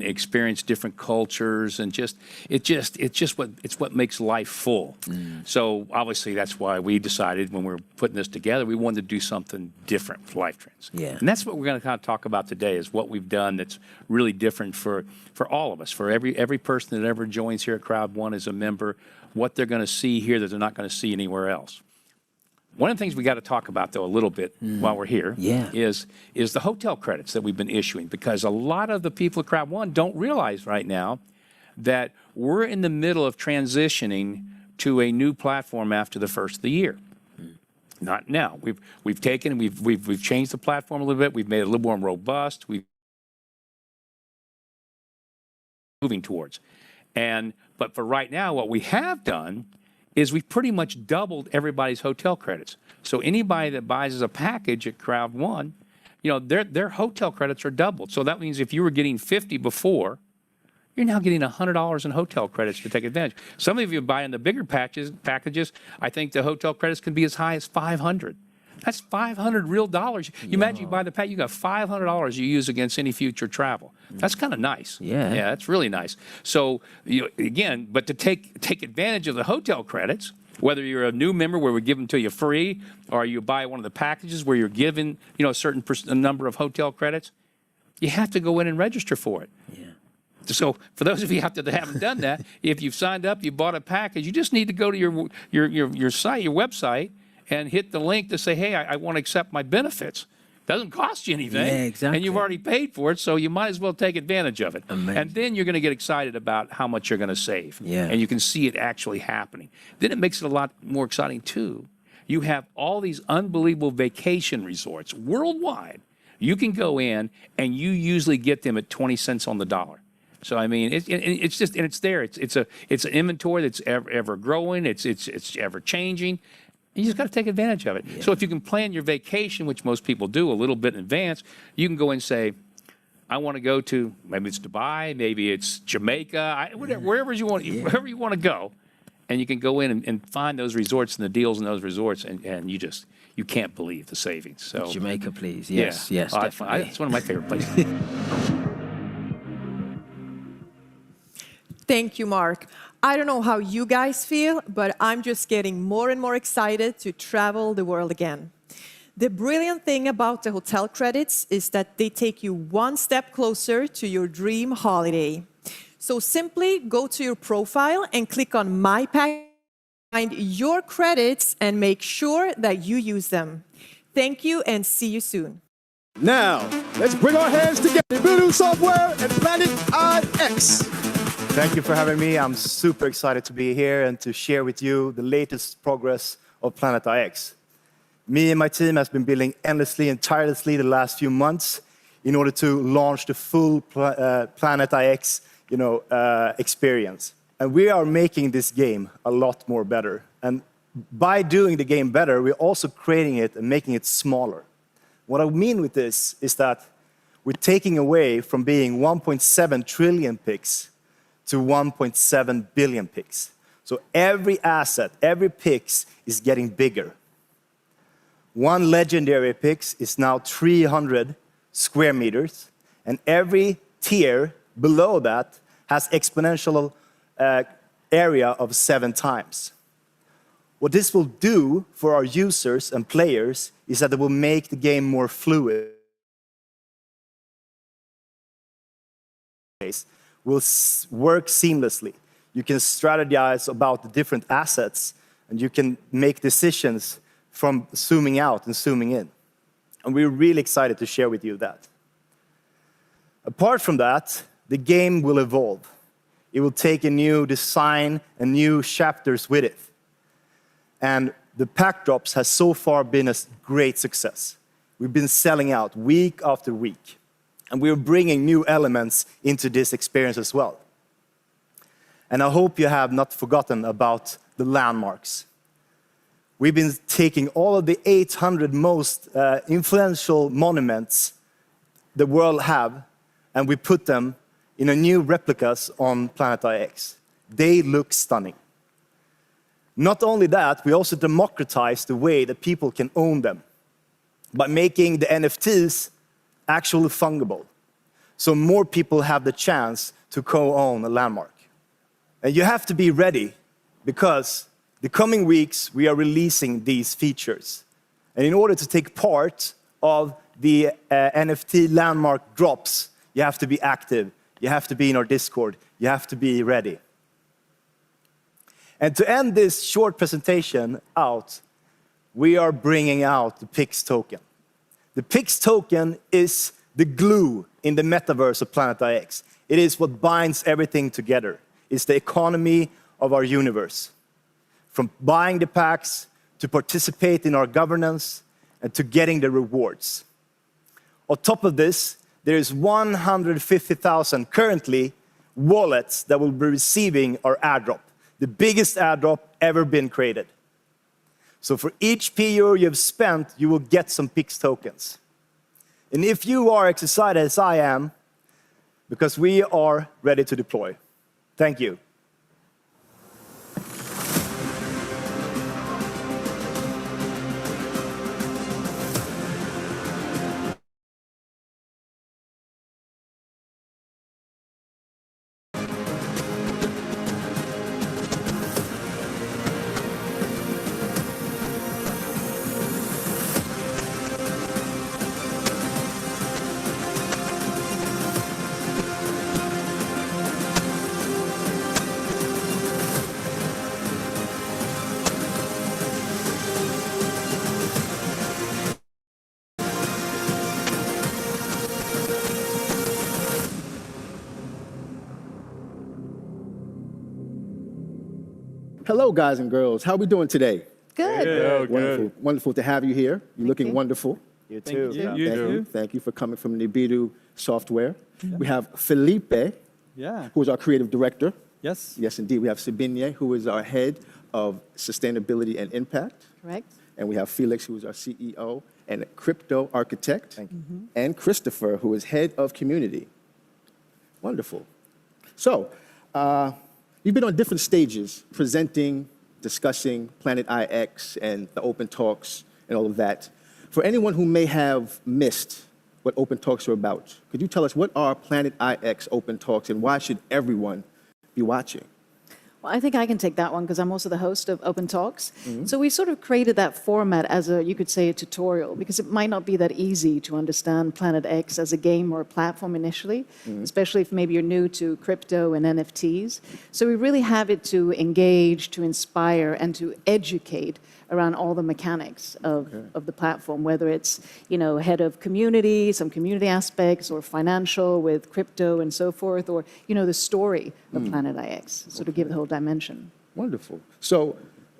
Speaker 23: experience different cultures and it's what makes life full. So obviously that's why we decided when we were putting this together, we wanted to do something different with Life Trends.
Speaker 22: Yeah.
Speaker 23: And that's what we're going to kind of talk about today is what we've done that's really different for all of us, for every person that ever joins here at Crowd1 as a member, what they're going to see here that they're not going to see anywhere else. One of the things we got to talk about, though, a little bit while we're here is the hotel credits that we've been issuing, because a lot of the people at Crowd1 don't realize right now that we're in the middle of transitioning to a new platform after the first of the year. Not now. We've changed the platform a little bit. We've made it a little more robust. We've moving towards. But for right now, what we have done is we've pretty much doubled everybody's hotel credits. So anybody that buys a package at Crowd1, their hotel credits are doubled. So that means if you were getting 50 before, you're now getting $100 in hotel credits to take advantage. Some of you buy in the bigger packages, I think the hotel credits can be as high as 500. That's 500 real dollars. You imagine you buy the pack, you got $500 you use against any future travel. That's kind of nice.
Speaker 22: Yeah.
Speaker 23: Yeah, that's really nice. So again, but to take advantage of the hotel credits, whether you're a new member where we give them to you free, or you buy one of the packages where you're given a certain number of hotel credits, you have to go in and register for it. Yeah. So for those of you out there that haven't done that, if you've signed up, you bought a package, you just need to go to your site, your website, and hit the link to say, hey, I want to accept my benefits. Doesn't cost you anything.
Speaker 22: Yeah, exactly.
Speaker 23: And you've already paid for it, so you might as well take advantage of it.
Speaker 22: Amazing.
Speaker 23: And then you're going to get excited about how much you're going to save.
Speaker 22: Yeah.
Speaker 23: And you can see it actually happening. Then it makes it a lot more exciting, too. You have all these unbelievable vacation resorts worldwide. You can go in, and you usually get them at 20 cents on the dollar. So I mean, it's just, and it's there. It's an inventory that's ever growing. It's ever changing. You just got to take advantage of it. Yeah. So if you can plan your vacation, which most people do a little bit in advance, you can go and say, I want to go to, maybe it's Dubai, maybe it's Jamaica, wherever you want to go, and you can go in and find those resorts and the deals in those resorts, and you can't believe the savings. So
Speaker 22: Jamaica, please. Yes, yes, definitely.
Speaker 23: It's one of my favorite places.
Speaker 1: Thank you, Mark. I don't know how you guys feel, but I'm just getting more and more excited to travel the world again. The brilliant thing about the hotel credits is that they take you one step closer to your dream holiday. So simply go to your profile and click on My Package, find your credits, and make sure that you use them. Thank you, and see you soon.
Speaker 9: Now, let's bring our hands together. Voodoo Software and Planet IX.
Speaker 6: Thank you for having me. I'm super excited to be here and to share with you the latest progress of Planet IX. Me and my team has been building endlessly and tirelessly the last few months in order to launch the full Planet IX experience. And we are making this game a lot more better. And by doing the game better, we're also creating it and making it smaller. What I mean with this is that we're taking away from being 1.7 trillion picks to 1.7 billion picks. So every asset, every pix is getting bigger. One legendary pix is now 300 square meters, and every tier below that has exponential area of 7 times. What this will do for our users and players is that it will make the game more fluid. Will work seamlessly. You can strategize about the different assets, and you can make decisions from zooming out and zooming in. And we're really excited to share with you that. Apart from that, the game will evolve. It will take a new design and new chapters with it. And the pack drops has so far been a great success. We've been selling out week after week. And we're bringing new elements into this experience as well. And I hope you have not forgotten about the landmarks. We've been taking all of the 800 most influential monuments the world have, and we put them in a new replicas on Planet IX. They look stunning. Not only that, we also democratize the way that people can own them by making the NFTs actually fungible. So more people have the chance to co-own a landmark. And you have to be ready, because the coming weeks we are releasing these features. And in order to take part of the NFT landmark drops, you have to be active, you have to be in our Discord, you have to be ready. And to end this short presentation out, we are bringing out the PIX token. The PIX token is the glue in the metaverse of Planet IX. It is what binds everything together. It's the economy of our universe. from buying the packs to participate in our governance and to getting the rewards. On top of this, there is 150,000 currently wallets that will be receiving our airdrop, the biggest airdrop ever been created. So for each PO you've spent, you will get some PIX tokens. And if you are as excited as I am, because we are ready to deploy. Thank you.
Speaker 3: Hello, guys and girls. How are we doing today?
Speaker 1: Good.
Speaker 3: Good. Wonderful. Wonderful to have you here. You're looking wonderful.
Speaker 6: You too.
Speaker 3: Thank you. Thank you for coming from Nibiru Software. We have Felipe, who is our creative director.
Speaker 2: Yes.
Speaker 3: Yes, indeed. We have Sabine, who is our head of sustainability and impact.
Speaker 1: Correct.
Speaker 3: And we have Felix, who is our CEO and crypto architect. And Christopher, who is head of community. Wonderful. So, you've been on different stages, presenting, discussing Planet IX and the open talks and all of that. For anyone who may have missed what open talks are about, could you tell us what are Planet IX open talks and why should everyone be watching?
Speaker 2: Well, I think I can take that one because I'm also the host of Open Talks. So we sort of created that format as a, you could say, a tutorial because it might not be that easy to understand Planet X as a game or a platform initially, especially if maybe you're new to crypto and NFTs. So we really have it to engage, to inspire, and to educate around all the mechanics of the platform, whether it's, you know, head of community, some community aspects, or financial with crypto and so forth, or, you know, the story of Planet IX, so to give the whole dimension.
Speaker 3: Wonderful. So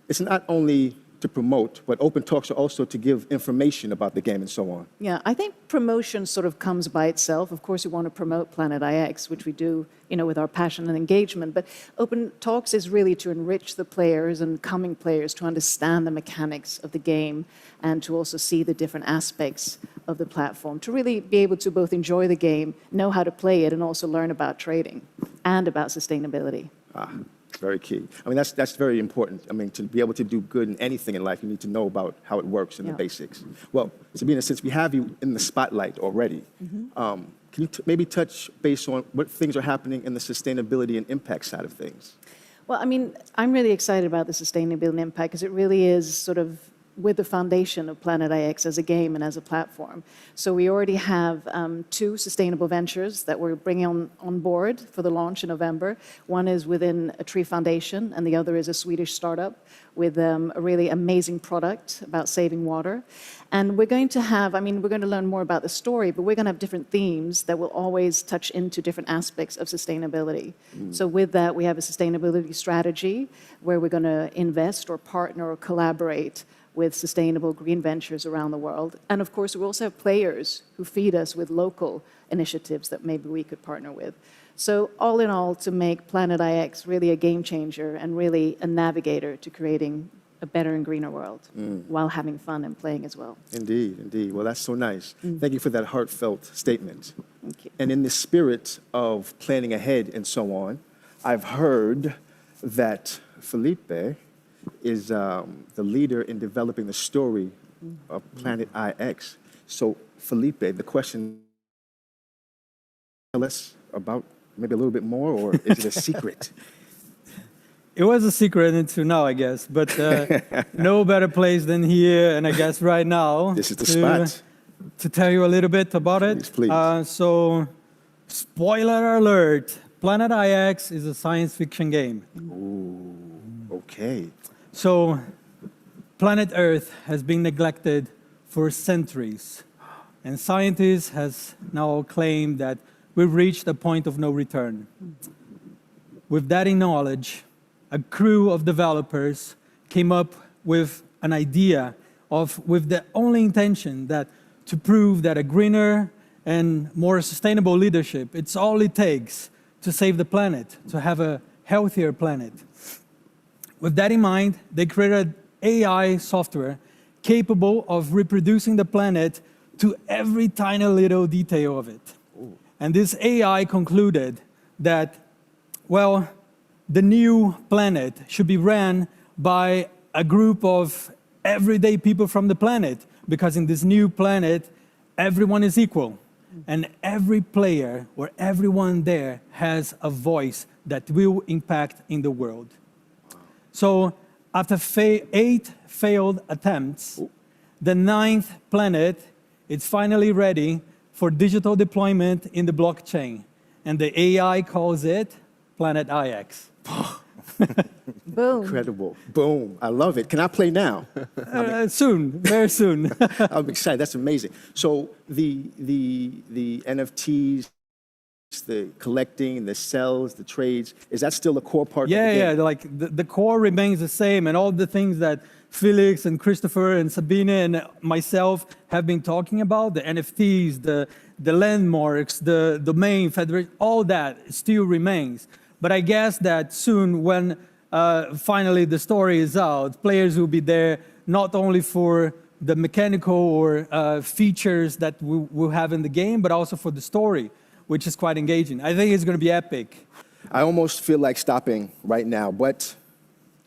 Speaker 3: it's not only to promote, but open talks are also to give information about the game and so on.
Speaker 2: Yeah, I think promotion sort of comes by itself. Of course, we want to promote Planet IX, which we do, you know, with our passion and engagement. But Open Talks is really to enrich the players and coming players to understand the mechanics of the game and to also see the different aspects of the platform, to really be able to both enjoy the game, know how to play it, and also learn about trading and about sustainability.
Speaker 3: Very key. I mean, that's very important. I mean, to be able to do good in anything in life, you need to know about how it works and the basics. Well, Sabina, since we have you in the spotlight already, can you maybe touch base on what things are happening in the sustainability and impact side of things?
Speaker 2: Well, I mean, I'm really excited about the sustainability and impact because it really is sort of with the foundation of Planet IX as a game and as a platform. So we already have 2 sustainable ventures that we're bringing on board for the launch in November. One is within a Tree Foundation, and the other is a Swedish startup with a really amazing product about saving water. And we're going to have, I mean, we're going to learn more about the story, but we're going to have different themes that will always touch into different aspects of sustainability. So with that, we have a sustainability strategy where we're going to invest or partner or collaborate with sustainable green ventures around the world. And of course, we also have players who feed us with local initiatives that maybe we could partner with. So all in all, to make Planet IX really a game changer and really a navigator to creating a better and greener world while having fun and playing as well.
Speaker 3: Indeed, indeed. Well, that's so nice. Thank you for that heartfelt statement.
Speaker 2: Thank you.
Speaker 3: And in the spirit of planning ahead and so on, I've heard that Felipe is the leader in developing the story of Planet IX. So, Felipe, the question, tell us about maybe a little bit more, or is it a secret?
Speaker 7: It was a secret until now, I guess, but no better place than here, and I guess right now.
Speaker 3: This is the spot.
Speaker 7: To tell you a little bit about it.
Speaker 3: Please.
Speaker 7: So, spoiler alert, Planet IX is a science fiction game.
Speaker 3: Ooh, okay.
Speaker 7: So, planet Earth has been neglected for centuries, and scientists has now claimed that we've reached a point of no return. With that in knowledge, a crew of developers came up with an idea with the only intention that to prove that a greener and more sustainable leadership, it's all it takes to save the planet, to have a healthier planet. With that in mind, they created AI software capable of reproducing the planet to every tiny little detail of it. Ooh. And this AI concluded that, well, the new planet should be ran by a group of everyday people from the planet, because in this new planet, everyone is equal. And every player or everyone there has a voice that will impact in the world. So after 8 failed attempts, the 9th planet is finally ready for digital deployment in the blockchain. And the AI calls it Planet IX.
Speaker 2: Boom.
Speaker 3: Incredible. Boom. I love it. Can I play now?
Speaker 7: Soon, very soon.
Speaker 3: I'm excited. That's amazing. So the NFTs, the collecting, the sells, the trades, is that still a core part of the game?
Speaker 7: Yeah, like the core remains the same, and all the things that Felix and Christopher and Sabine and myself have been talking about, the NFTs, the landmarks, the domain federation, all that still remains. But I guess that soon, when finally the story is out, players will be there not only for the mechanical or features that we will have in the game, but also for the story, which is quite engaging. I think it's going to be epic.
Speaker 3: I almost feel like stopping right now, but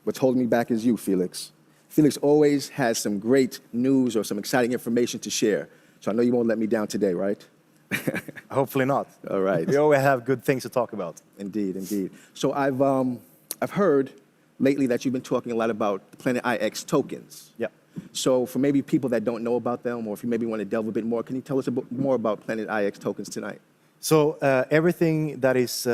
Speaker 3: what's holding me back is you, Felix. Felix always has some great news or some exciting information to share. So I know you won't let me down today, right?
Speaker 6: Hopefully not.
Speaker 3: All right.
Speaker 6: We always have good things to talk about.
Speaker 3: Indeed, indeed. So I've heard lately that you've been talking a lot about the Planet IX tokens.
Speaker 6: Yeah.
Speaker 3: So for maybe people that don't know about them, or if you maybe want to delve a bit more, can you tell us a bit more about Planet IX tokens tonight?
Speaker 6: So everything that is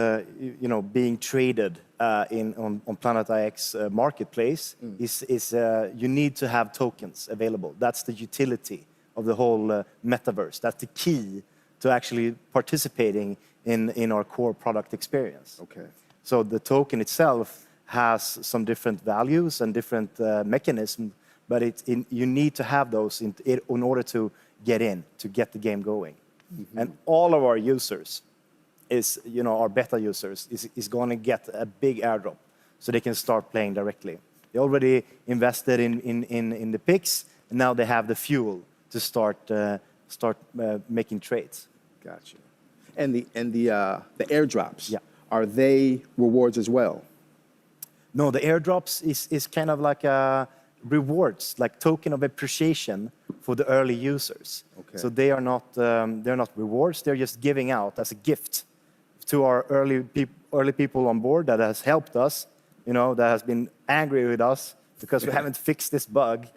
Speaker 6: being traded on Planet IX marketplace is you need to have tokens available. That's the utility of the whole metaverse. That's the key to actually participating in our core product experience.
Speaker 3: Okay.
Speaker 6: So the token itself has some different values and different mechanisms, but you need to have those in order to get the game going. Mm-hmm. And all of our users our beta users is going to get a big airdrop, so they can start playing directly. They already invested in the picks, and now they have the fuel to start making trades.
Speaker 3: Gotcha. And the airdrops, are they rewards as well?
Speaker 6: No, the airdrops is kind of like rewards, like token of appreciation for the early users.
Speaker 3: Okay.
Speaker 6: So they're not rewards. They're just giving out as a gift to our early people on board that has helped us, that has been angry with us because we haven't fixed this bug,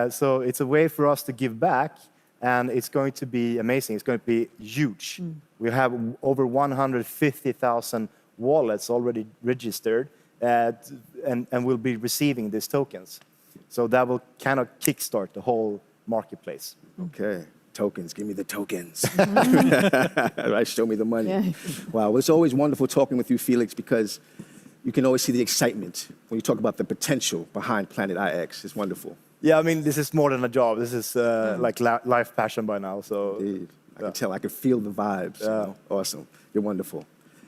Speaker 6: So it's a way for us to give back, and it's going to be amazing. It's going to be huge. We have over 150,000 wallets already registered, and we'll be receiving these tokens. So that will kind of kickstart the whole marketplace.
Speaker 3: Okay. Tokens, give me the tokens. Right, show me the money. Yeah. Wow, well, it's always wonderful talking with you, Felix, because you can always see the excitement when you talk about the potential behind Planet IX. It's wonderful.
Speaker 6: Yeah, I mean, this is more than a job. This is like life passion by now. So
Speaker 3: indeed. I can tell, I can feel the vibes. Yeah. Awesome. You're wonderful.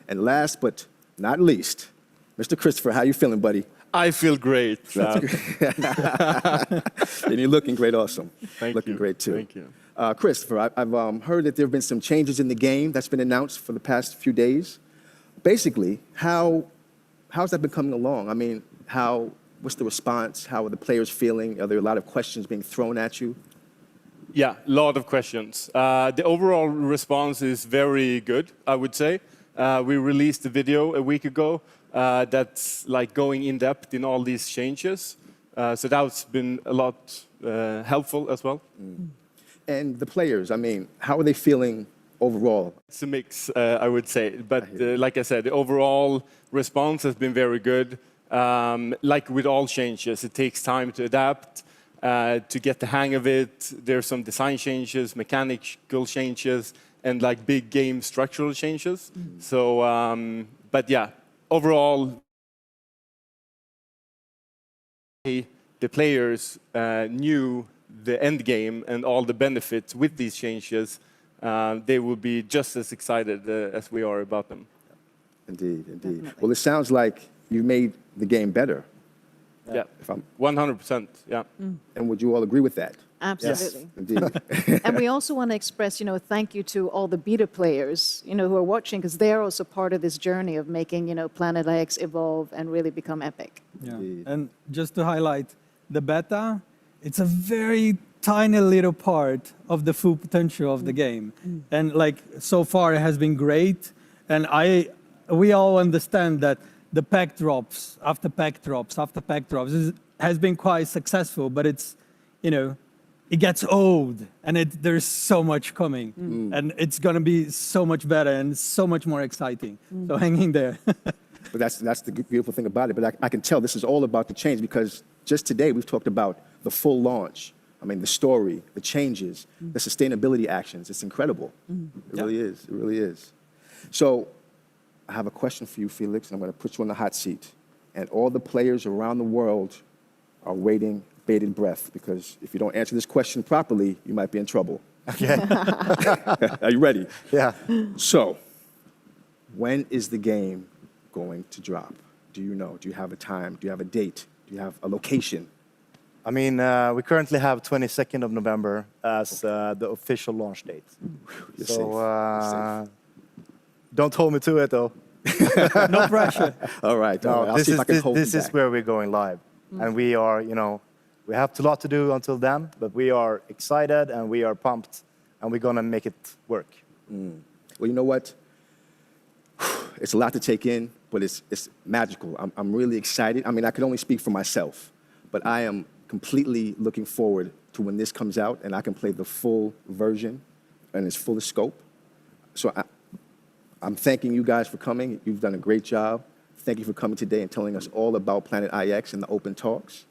Speaker 3: And last but not least, Mr. Christopher, how you feeling, buddy?
Speaker 5: I feel great.
Speaker 3: And you're looking great, awesome. Looking great, too.
Speaker 5: Thank you.
Speaker 3: Christopher, I've heard that there have been some changes in the game that's been announced for the past few days. Basically, how's that been coming along? I mean, what's the response? How are the players feeling? Are there a lot of questions being thrown at you?
Speaker 5: Yeah, a lot of questions. The overall response is very good, I would say. We released a video a week ago that's like going in depth in all these changes. So that's been a lot helpful as well.
Speaker 3: And the players, I mean, how are they feeling overall?
Speaker 5: It's a mix, I would say. But like I said, the overall response has been very good. Like with all changes, it takes time to adapt, to get the hang of it. There's some design changes, mechanical changes, and like big game structural changes. So, but yeah, overall, the players knew the end game and all the benefits with these changes, they will be just as excited as we are about them.
Speaker 3: Indeed, indeed. Definitely. Well, it sounds like you made the game better.
Speaker 5: Yeah, 100%, yeah.
Speaker 3: And would you all agree with that?
Speaker 2: Absolutely.
Speaker 3: Yes, indeed.
Speaker 2: And we also want to express, thank you to all the beta players, who are watching, because they're also part of this journey of making, Planet IX evolve and really become epic.
Speaker 7: Yeah. And just to highlight, the beta, it's a very tiny little part of the full potential of the game. And so far it has been great. And we all understand that the pack drops after pack drops after pack drops has been quite successful, but it's, it gets old and there's so much coming and it's going to be so much better and so much more exciting. So hang in there.
Speaker 3: But that's the beautiful thing about it. But I can tell this is all about the change, because just today we've talked about the full launch. I mean, the story, the changes, the sustainability actions. It's incredible. It really is. It really is. So I have a question for you, Felix, and I'm going to put you on the hot seat. And all the players around the world are waiting bated breath, because if you don't answer this question properly, you might be in trouble.
Speaker 6: Okay.
Speaker 3: Are you ready?
Speaker 6: Yeah.
Speaker 3: So, when is the game going to drop? Do you know? Do you have a time? Do you have a date? Do you have a location?
Speaker 6: I mean, we currently have 22nd of November as the official launch date.
Speaker 3: You're
Speaker 6: so
Speaker 3: safe. You're safe.
Speaker 6: Don't hold me to it, though.
Speaker 7: No pressure.
Speaker 3: All right.
Speaker 6: No,
Speaker 3: I'll see if I can hold
Speaker 6: this
Speaker 3: you
Speaker 6: is
Speaker 3: back.
Speaker 6: where we're going live. And we are, we have a lot to do until then, but we are excited and we are pumped and we're going to make it work.
Speaker 3: Well, you know what? It's a lot to take in, but it's magical. I'm really excited. I mean, I can only speak for myself, but I am completely looking forward to when this comes out and I can play the full version and its full scope. So I'm thanking you guys for coming. You've done a great job. Thank you for coming today and telling us all about Planet IX and the open talks.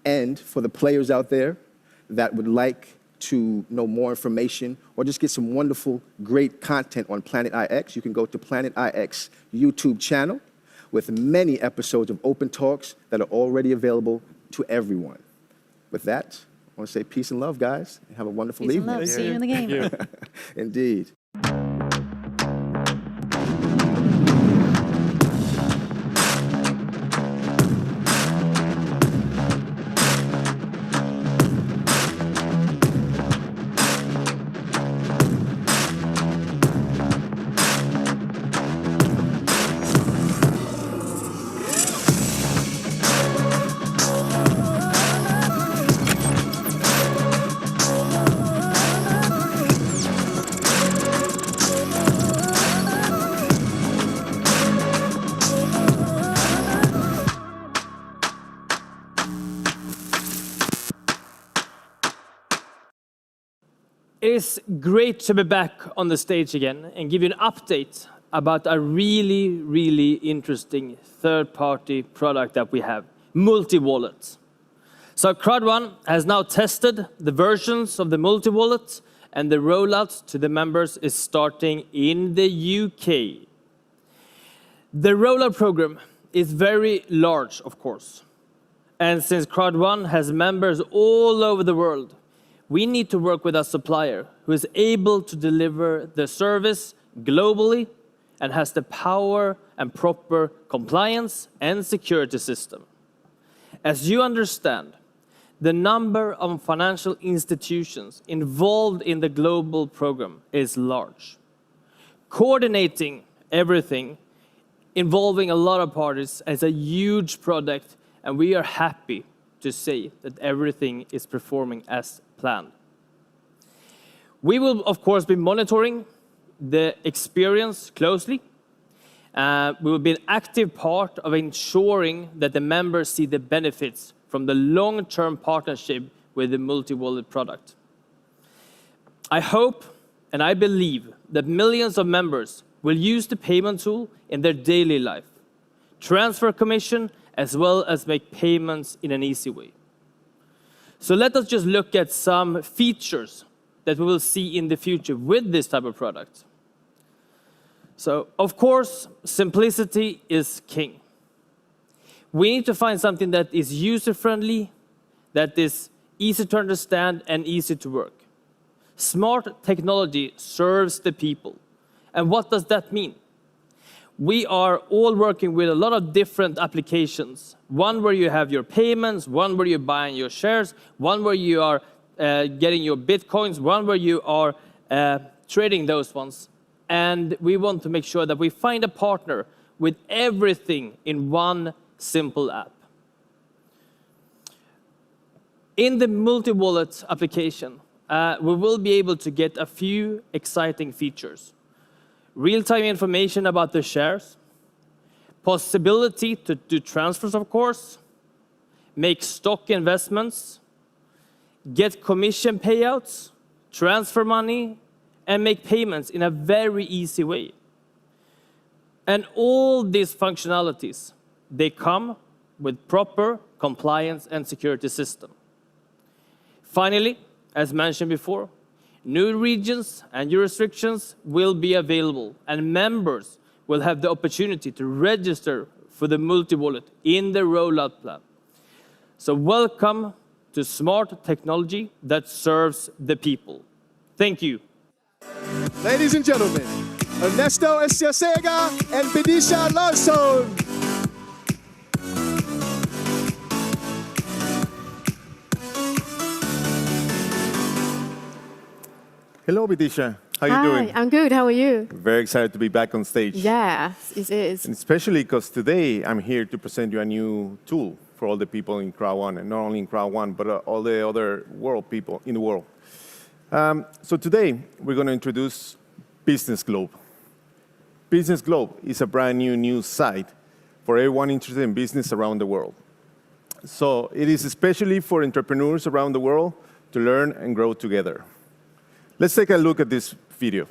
Speaker 3: And for the players out there that would like to know more information or just get some wonderful, great content on Planet IX, you can go to Planet IX YouTube channel with many episodes of open talks that are already available to everyone. With that, I want to say peace and love, guys, and have a wonderful
Speaker 2: Peace
Speaker 3: evening.
Speaker 2: and love. See you in the game.
Speaker 3: Indeed.
Speaker 14: It is great to be back on the stage again and give you an update about a really, really interesting third-party product that we have, multi-wallet. So Crowd1 has now tested the versions of the multi-wallet, and the rollout to the members is starting in the UK. The rollout program is very large, of course. And since Crowd1 has members all over the world, we need to work with a supplier who is able to deliver the service globally and has the power and proper compliance and security system. As you understand, the number of financial institutions involved in the global program is large. Coordinating everything involving a lot of parties is a huge project, and we are happy to say that everything is performing as planned. We will, of course, be monitoring the experience closely. We will be an active part of ensuring that the members see the benefits from the long-term partnership with the multi-wallet product. I hope and I believe that millions of members will use the payment tool in their daily life, transfer commission, as well as make payments in an easy way. So let us just look at some features that we will see in the future with this type of product. So, of course, simplicity is king. We need to find something that is user-friendly, that is easy to understand and easy to work. Smart technology serves the people. And what does that mean? We are all working with a lot of different applications. One where you have your payments, one where you're buying your shares, one where you are getting your bitcoins, one where you are trading those ones. And we want to make sure that we find a partner with everything in one simple app. In the multi-wallet application, we will be able to get a few exciting features. Real-time information about the shares, possibility to do transfers, of course, make stock investments, get commission payouts, transfer money, and make payments in a very easy way. And all these functionalities, they come with proper compliance and security system. Finally, as mentioned before, new regions and jurisdictions will be available, and members will have the opportunity to register for the multi-wallet in the rollout plan. So welcome to smart technology that serves the people. Thank you.
Speaker 9: Ladies and gentlemen, Ernesto Estiacega and Benicia Larson.
Speaker 10: Hello, Benicia. How you
Speaker 11: Hi,
Speaker 10: doing?
Speaker 11: I'm good. How are you?
Speaker 10: Very excited to be back on stage.
Speaker 11: Yes, it is.
Speaker 10: And especially because today I'm here to present you a new tool for all the people in Crowd1, and not only in Crowd1, but all the other world people in the world. So today we're going to introduce Business Globe. Business Globe is a brand new news site for everyone interested in business around the world. So it is especially for entrepreneurs around the world to learn and grow together. Let's take a look at this video.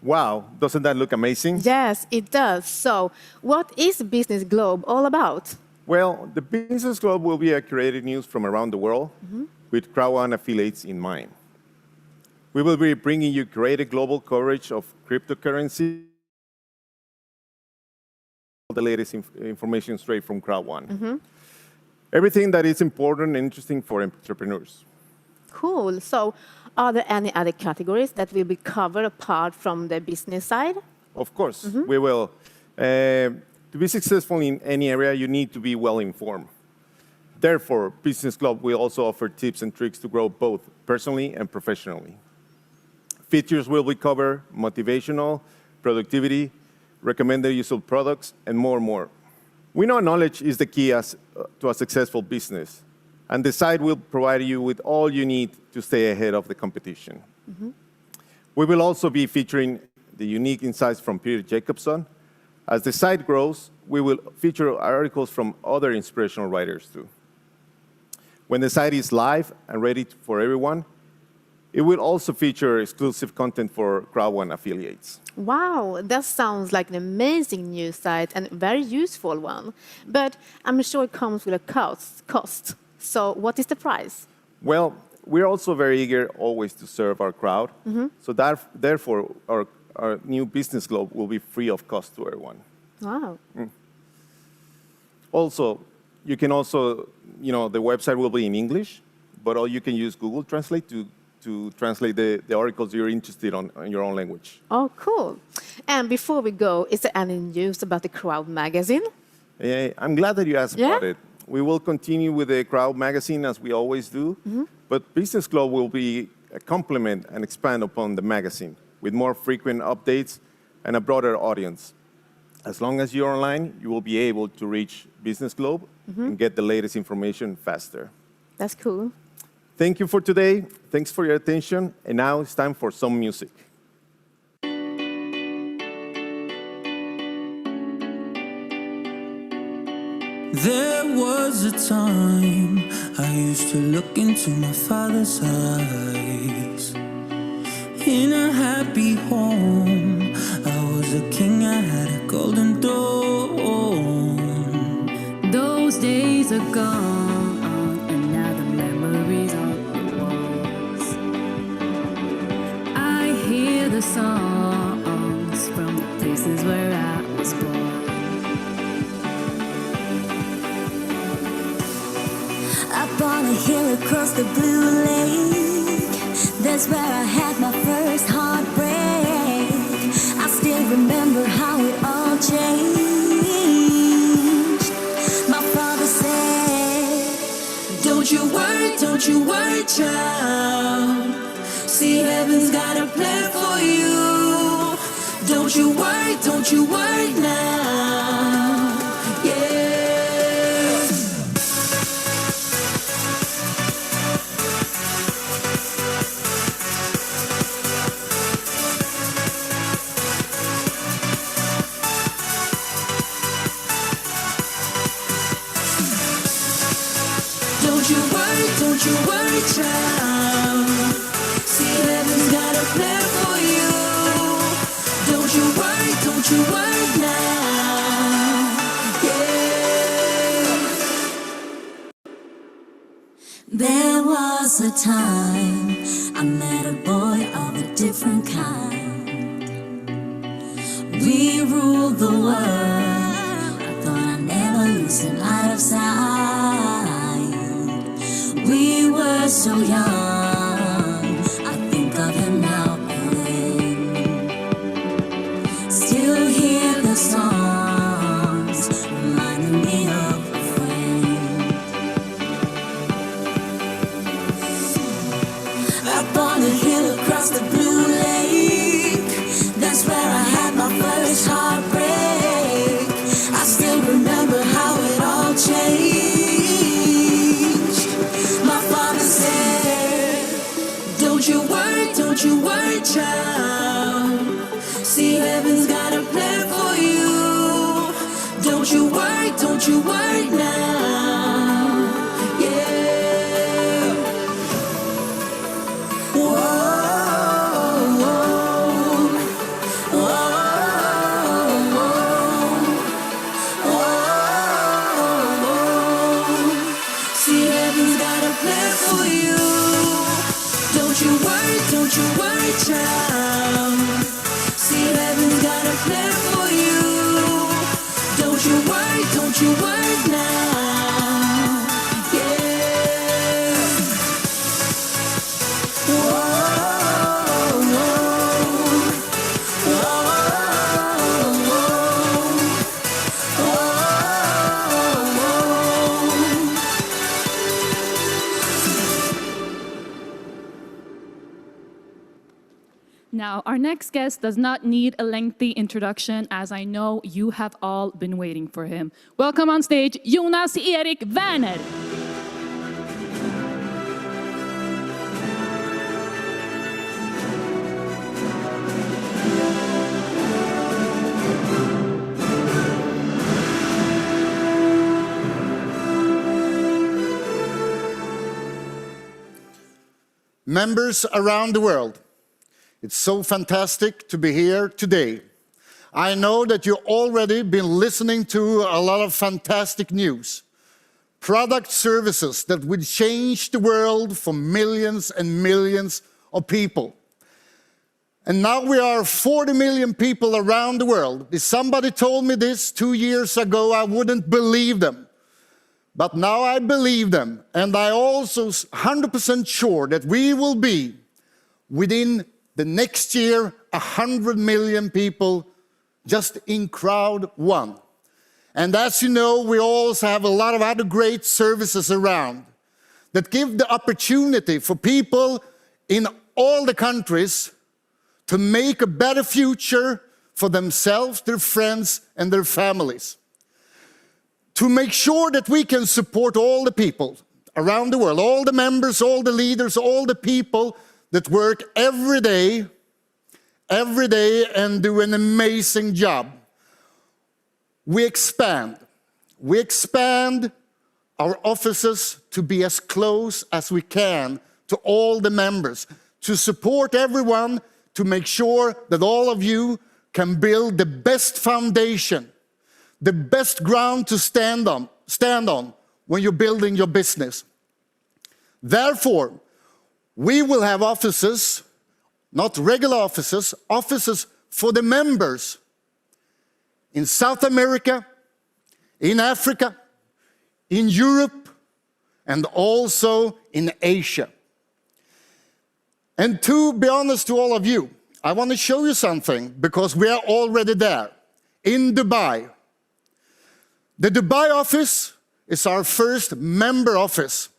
Speaker 10: Wow, doesn't that look amazing?
Speaker 11: Yes, it does. So, what is Business Globe all about?
Speaker 10: Well, the Business Globe will be a curated news from around the world with Crowd1 affiliates in mind. We will be bringing you curated global coverage of cryptocurrency, the latest information straight from Crowd1. Everything that is important and interesting for entrepreneurs.
Speaker 11: Cool. So, are there any other categories that will be covered apart from the business side?
Speaker 10: Of course, we will. To be successful in any area, you need to be well informed. Therefore, Business Club will also offer tips and tricks to grow both personally and professionally. Features will be covered, motivational, productivity, recommended use of products, and more and more. We know knowledge is the key to a successful business, and the site will provide you with all you need to stay ahead of the competition. We will also be featuring the unique insights from Peter Jacobson. As the site grows, we will feature articles from other inspirational writers too. When the site is live and ready for everyone, it will also feature exclusive content for Crowd1 affiliates.
Speaker 11: Wow, that sounds like an amazing news site and very useful one. But I'm sure it comes with a cost. So what is the price?
Speaker 10: Well, we're also very eager always to serve our crowd. So therefore, our new Business Globe will be free of cost to everyone.
Speaker 11: Wow.
Speaker 10: Also, you can also, the website will be in English, but you can use Google Translate to translate the articles you're interested in your own language.
Speaker 11: Oh, cool. And before we go, is there any news about the Crowd magazine?
Speaker 10: I'm glad that you asked about it. we will continue with the Crowd magazine as we always do, but Business Club will be a complement and expand upon the magazine with more frequent updates and a broader audience. As long as you're online, you will be able to reach Business Club and get the latest information faster.
Speaker 11: That's cool.
Speaker 10: Thank you for today. Thanks for your attention. And now it's time for some music.
Speaker 8: There was a time I used to look into my father's eyes. In a happy home, I was a king, I had a golden throne.
Speaker 4: Those days are gone, and now the memories on the walls. I hear the songs from the places where I was born.
Speaker 12: Up on a hill across the blue lake, that's where I had my first heartbreak. I still remember how it all changed. My father said,
Speaker 8: Don't you worry, child. See, heaven's got a plan for you. Don't you worry now. Yeah. Don't you worry, child. See, heaven's got a plan for you. Don't you worry now. Yeah.
Speaker 12: there was a time I met a boy of a different kind. We ruled the world. I thought I'd never lose him out of sight. We were so young, I think of him now and then. Still hear the songs reminding me of a friend. Up on a hill across the blue lake, that's where I had my first heartbreak. I still remember how it all changed. My father said, don't you worry, child. See, heaven's got a plan for you. Don't you worry now. Yeah. See, heaven's got a plan for you. Don't you worry, child. See, heaven's got a plan for you. Don't you worry now. Yeah.
Speaker 4: Now, our next guest does not need a lengthy introduction, as I know you have all been waiting for him. Welcome on stage, Jonas Erik Werner.
Speaker 13: Members around the world, it's so fantastic to be here today. I know that you've already been listening to a lot of fantastic news. Product services that would change the world for millions and millions of people. And now we are 40 million people around the world. If somebody told me this 2 years ago, I wouldn't believe them. But now I believe them, and I also 100% sure that we will be, within the next year, 100 million people just in Crowd1. And as you know, we also have a lot of other great services around that give the opportunity for people in all the countries to make a better future for themselves, their friends, and their families. To make sure that we can support all the people around the world, all the members, all the leaders, all the people that work every day and do an amazing job. We expand our offices to be as close as we can to all the members, to support everyone, to make sure that all of you can build the best foundation, the best ground to stand on when you're building your business. Therefore, we will have offices, not regular offices, offices for the members in South America, in Africa, in Europe, and also in Asia. And to be honest to all of you, I want to show you something because we are already there in Dubai. The Dubai office is our first member office.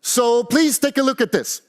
Speaker 13: So please take a look at this.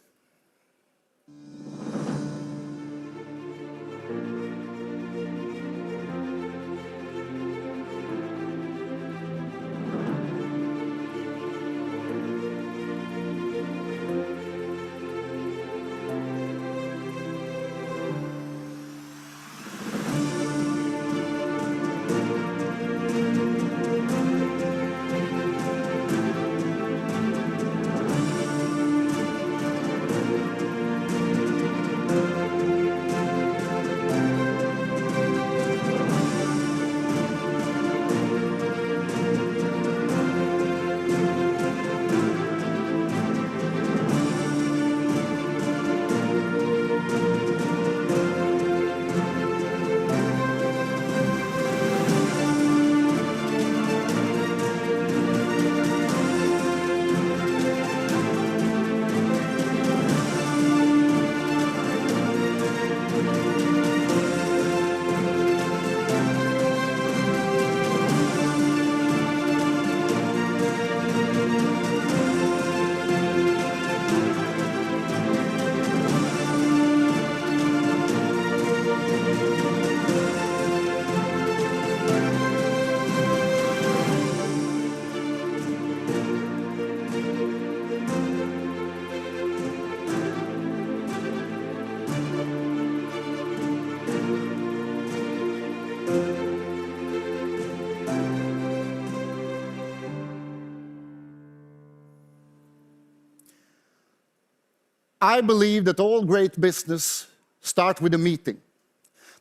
Speaker 13: I believe that all great business starts with a meeting.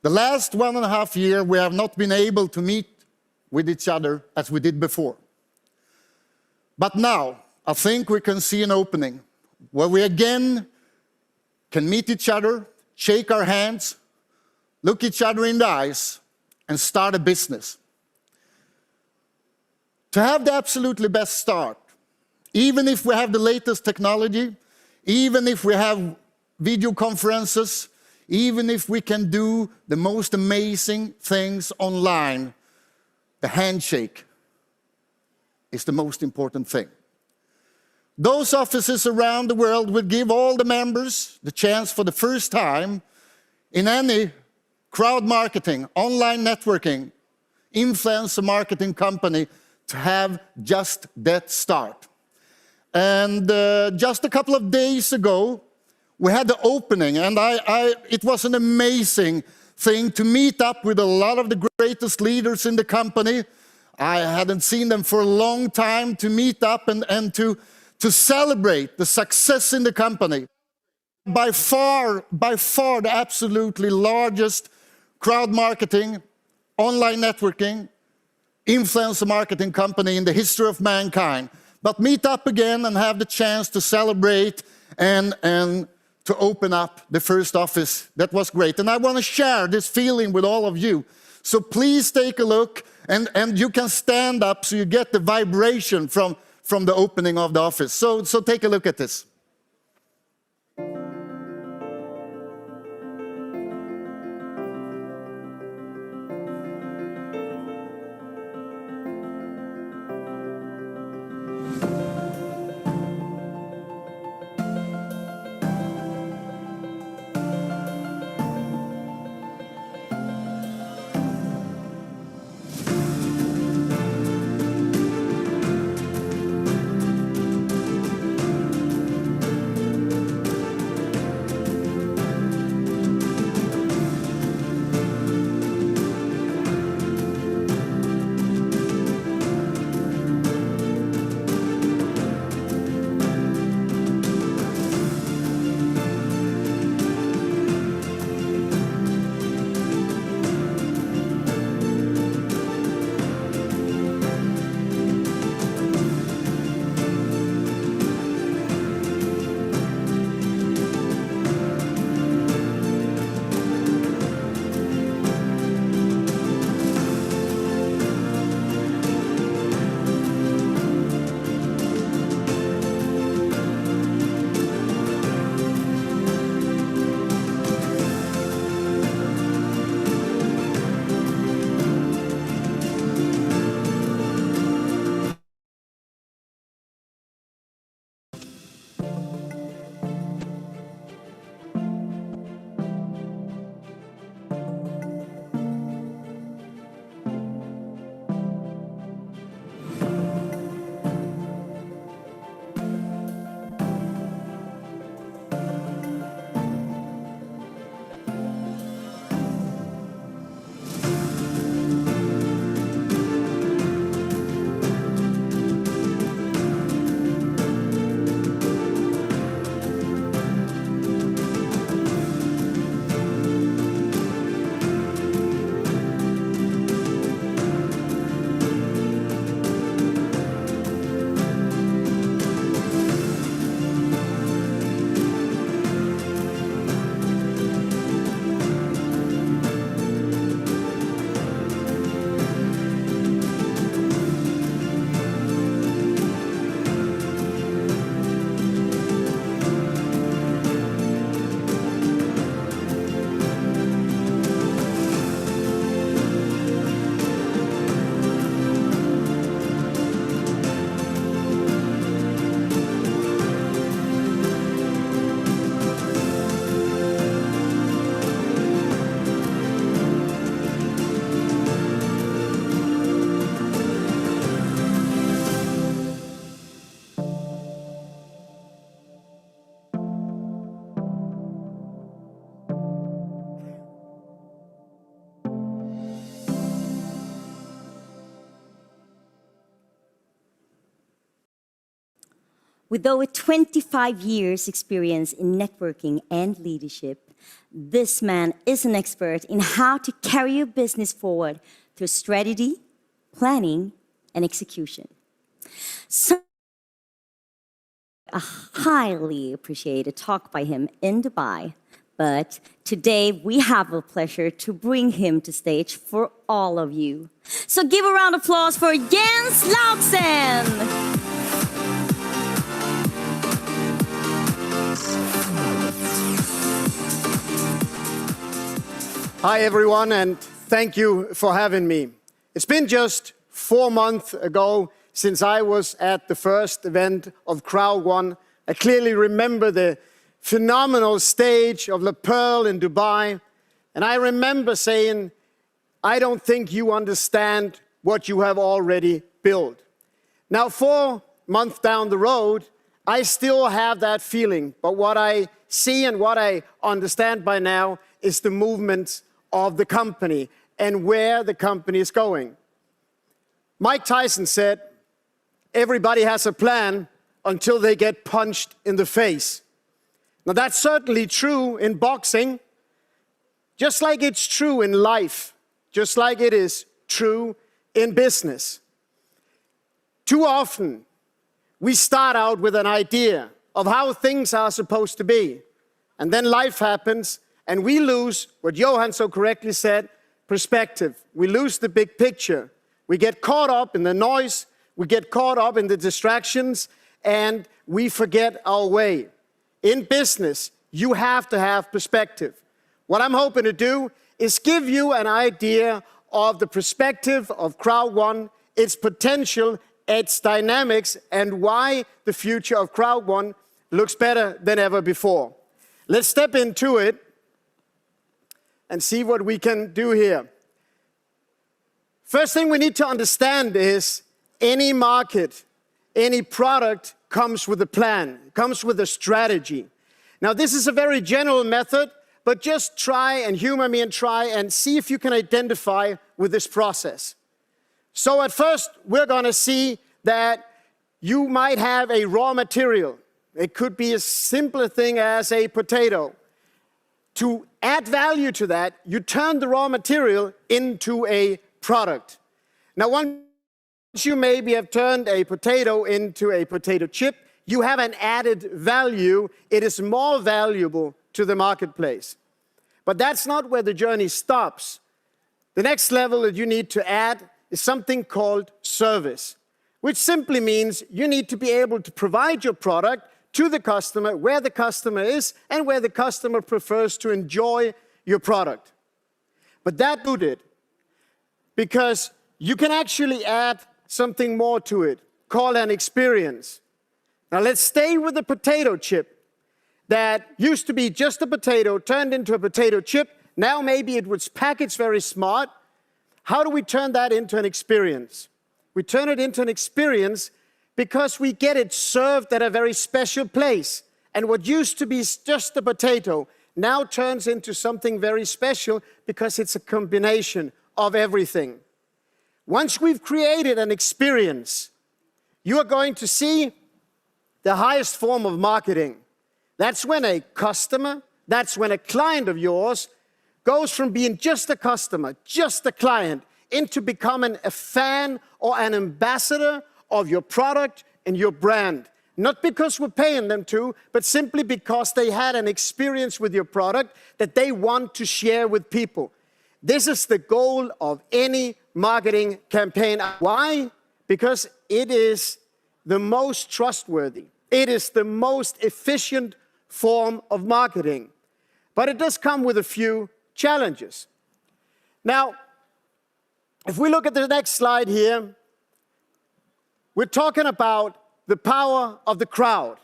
Speaker 13: The last 1.5 years, we have not been able to meet with each other as we did before. But now, I think we can see an opening where we again can meet each other, shake our hands, look each other in the eyes, and start a business. To have the absolutely best start, even if we have the latest technology, even if we have video conferences, even if we can do the most amazing things online, the handshake is the most important thing. Those offices around the world will give all the members the chance for the first time in any crowd marketing, online networking, influencer marketing company to have just that start. And just a couple of days ago, we had the opening, and it was an amazing thing to meet up with a lot of the greatest leaders in the company. I hadn't seen them for a long time, to meet up and to celebrate the success in the company. By far, the absolutely largest crowd marketing, online networking, influencer marketing company in the history of mankind. But meet up again and have the chance to celebrate and to open up the first office. That was great. And I want to share this feeling with all of you. So please take a look, and you can stand up so you get the vibration from the opening of the office. So take a look at this.
Speaker 15: With over 25 years experience in networking and leadership, this man is an expert in how to carry your business forward through strategy, planning, and execution. So, a highly appreciated talk by him in Dubai, but today we have the pleasure to bring him to stage for all of you. So give a round of applause for Jens Lauksen!
Speaker 17: Hi, everyone, and thank you for having me. It's been just 4 months ago since I was at the first event of Crowd1. I clearly remember the phenomenal stage of La Pearl in Dubai, and I remember saying, I don't think you understand what you have already built. Now, 4 months down the road, I still have that feeling, but what I see and what I understand by now is the movement of the company and where the company is going. Mike Tyson said, everybody has a plan until they get punched in the face. Now that's certainly true in boxing, just like it's true in life, just like it is true in business. Too often, we start out with an idea of how things are supposed to be, and then life happens, and we lose, what Johan so correctly said, perspective. We lose the big picture. We get caught up in the noise, we get caught up in the distractions, and we forget our way. In business, you have to have perspective. What I'm hoping to do is give you an idea of the perspective of Crowd1, its potential, its dynamics, and why the future of Crowd1 looks better than ever before. Let's step into it and see what we can do here. First thing we need to understand is any market, any product comes with a plan, comes with a strategy. Now, this is a very general method, but just try and humor me and try and see if you can identify with this process. So at first, we're going to see that you might have a raw material. It could be as simple a thing as a potato. To add value to that, you turn the raw material into a product. Now, once you maybe have turned a potato into a potato chip, you have an added value. It is more valuable to the marketplace. But that's not where the journey stops. The next level that you need to add is something called service, which simply means you need to be able to provide your product to the customer, where the customer is, and where the customer prefers to enjoy your product. But that rooted, because you can actually add something more to it, called an experience. Now let's stay with the potato chip that used to be just a potato, turned into a potato chip. Now maybe it was packaged very smart. How do we turn that into an experience? We turn it into an experience because we get it served at a very special place. And what used to be just a potato now turns into something very special because it's a combination of everything. Once we've created an experience, you are going to see the highest form of marketing. That's when a customer, that's when a client of yours goes from being just a customer, just a client, into becoming a fan or an ambassador of your product and your brand. Not because we're paying them to, but simply because they had an experience with your product that they want to share with people. This is the goal of any marketing campaign. Why? Because it is the most trustworthy. It is the most efficient form of marketing. But it does come with a few challenges. Now, if we look at the next slide here, we're talking about the power of the crowd.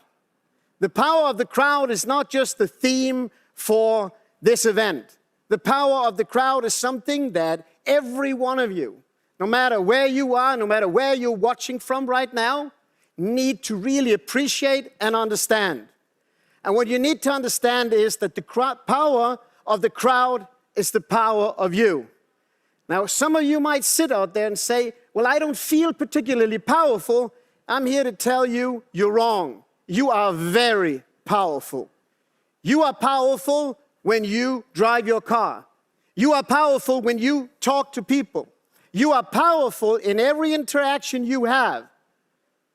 Speaker 17: The power of the crowd is not just the theme for this event. The power of the crowd is something that every one of you, no matter where you are, no matter where you're watching from right now, need to really appreciate and understand. And what you need to understand is that the power of the crowd is the power of you. Now, some of you might sit out there and say, well, I don't feel particularly powerful. I'm here to tell you, you're wrong. you are very powerful. You are powerful when you drive your car. You are powerful when you talk to people. You are powerful in every interaction you have.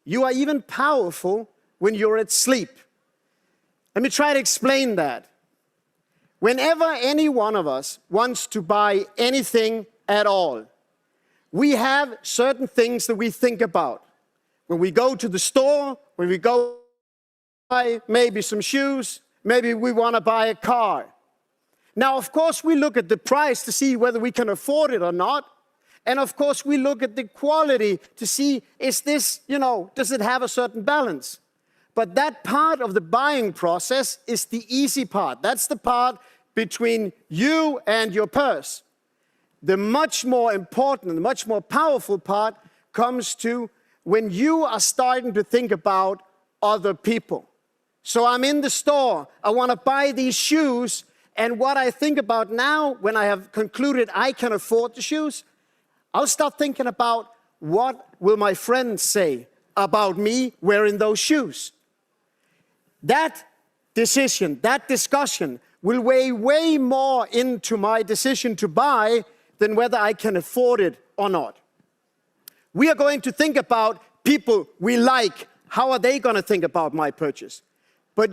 Speaker 17: You are even powerful when you're asleep. Let me try to explain that. Whenever any one of us wants to buy anything at all, we have certain things that we think about. When we go to the store, when we go buy maybe some shoes, maybe we want to buy a car. Now, of course, we look at the price to see whether we can afford it or not. And of course, we look at the quality to see, is this, does it have a certain balance? But that part of the buying process is the easy part. That's the part between you and your purse. The much more important, the much more powerful part comes to when you are starting to think about other people. So I'm in the store, I want to buy these shoes, and what I think about now, when I have concluded I can afford the shoes, I'll start thinking about what will my friends say about me wearing those shoes. That decision, that discussion will weigh way more into my decision to buy than whether I can afford it or not. We are going to think about people we like. How are they going to think about my purchase? But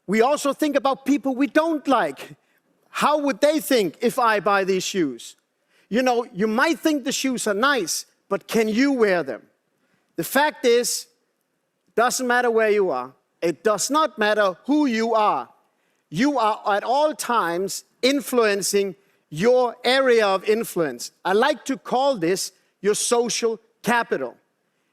Speaker 17: we also think about people we don't like. How would they think if I buy these shoes? You might think the shoes are nice, but can you wear them? The fact is, it doesn't matter where you are. It does not matter who you are. You are at all times influencing your area of influence. I like to call this your social capital.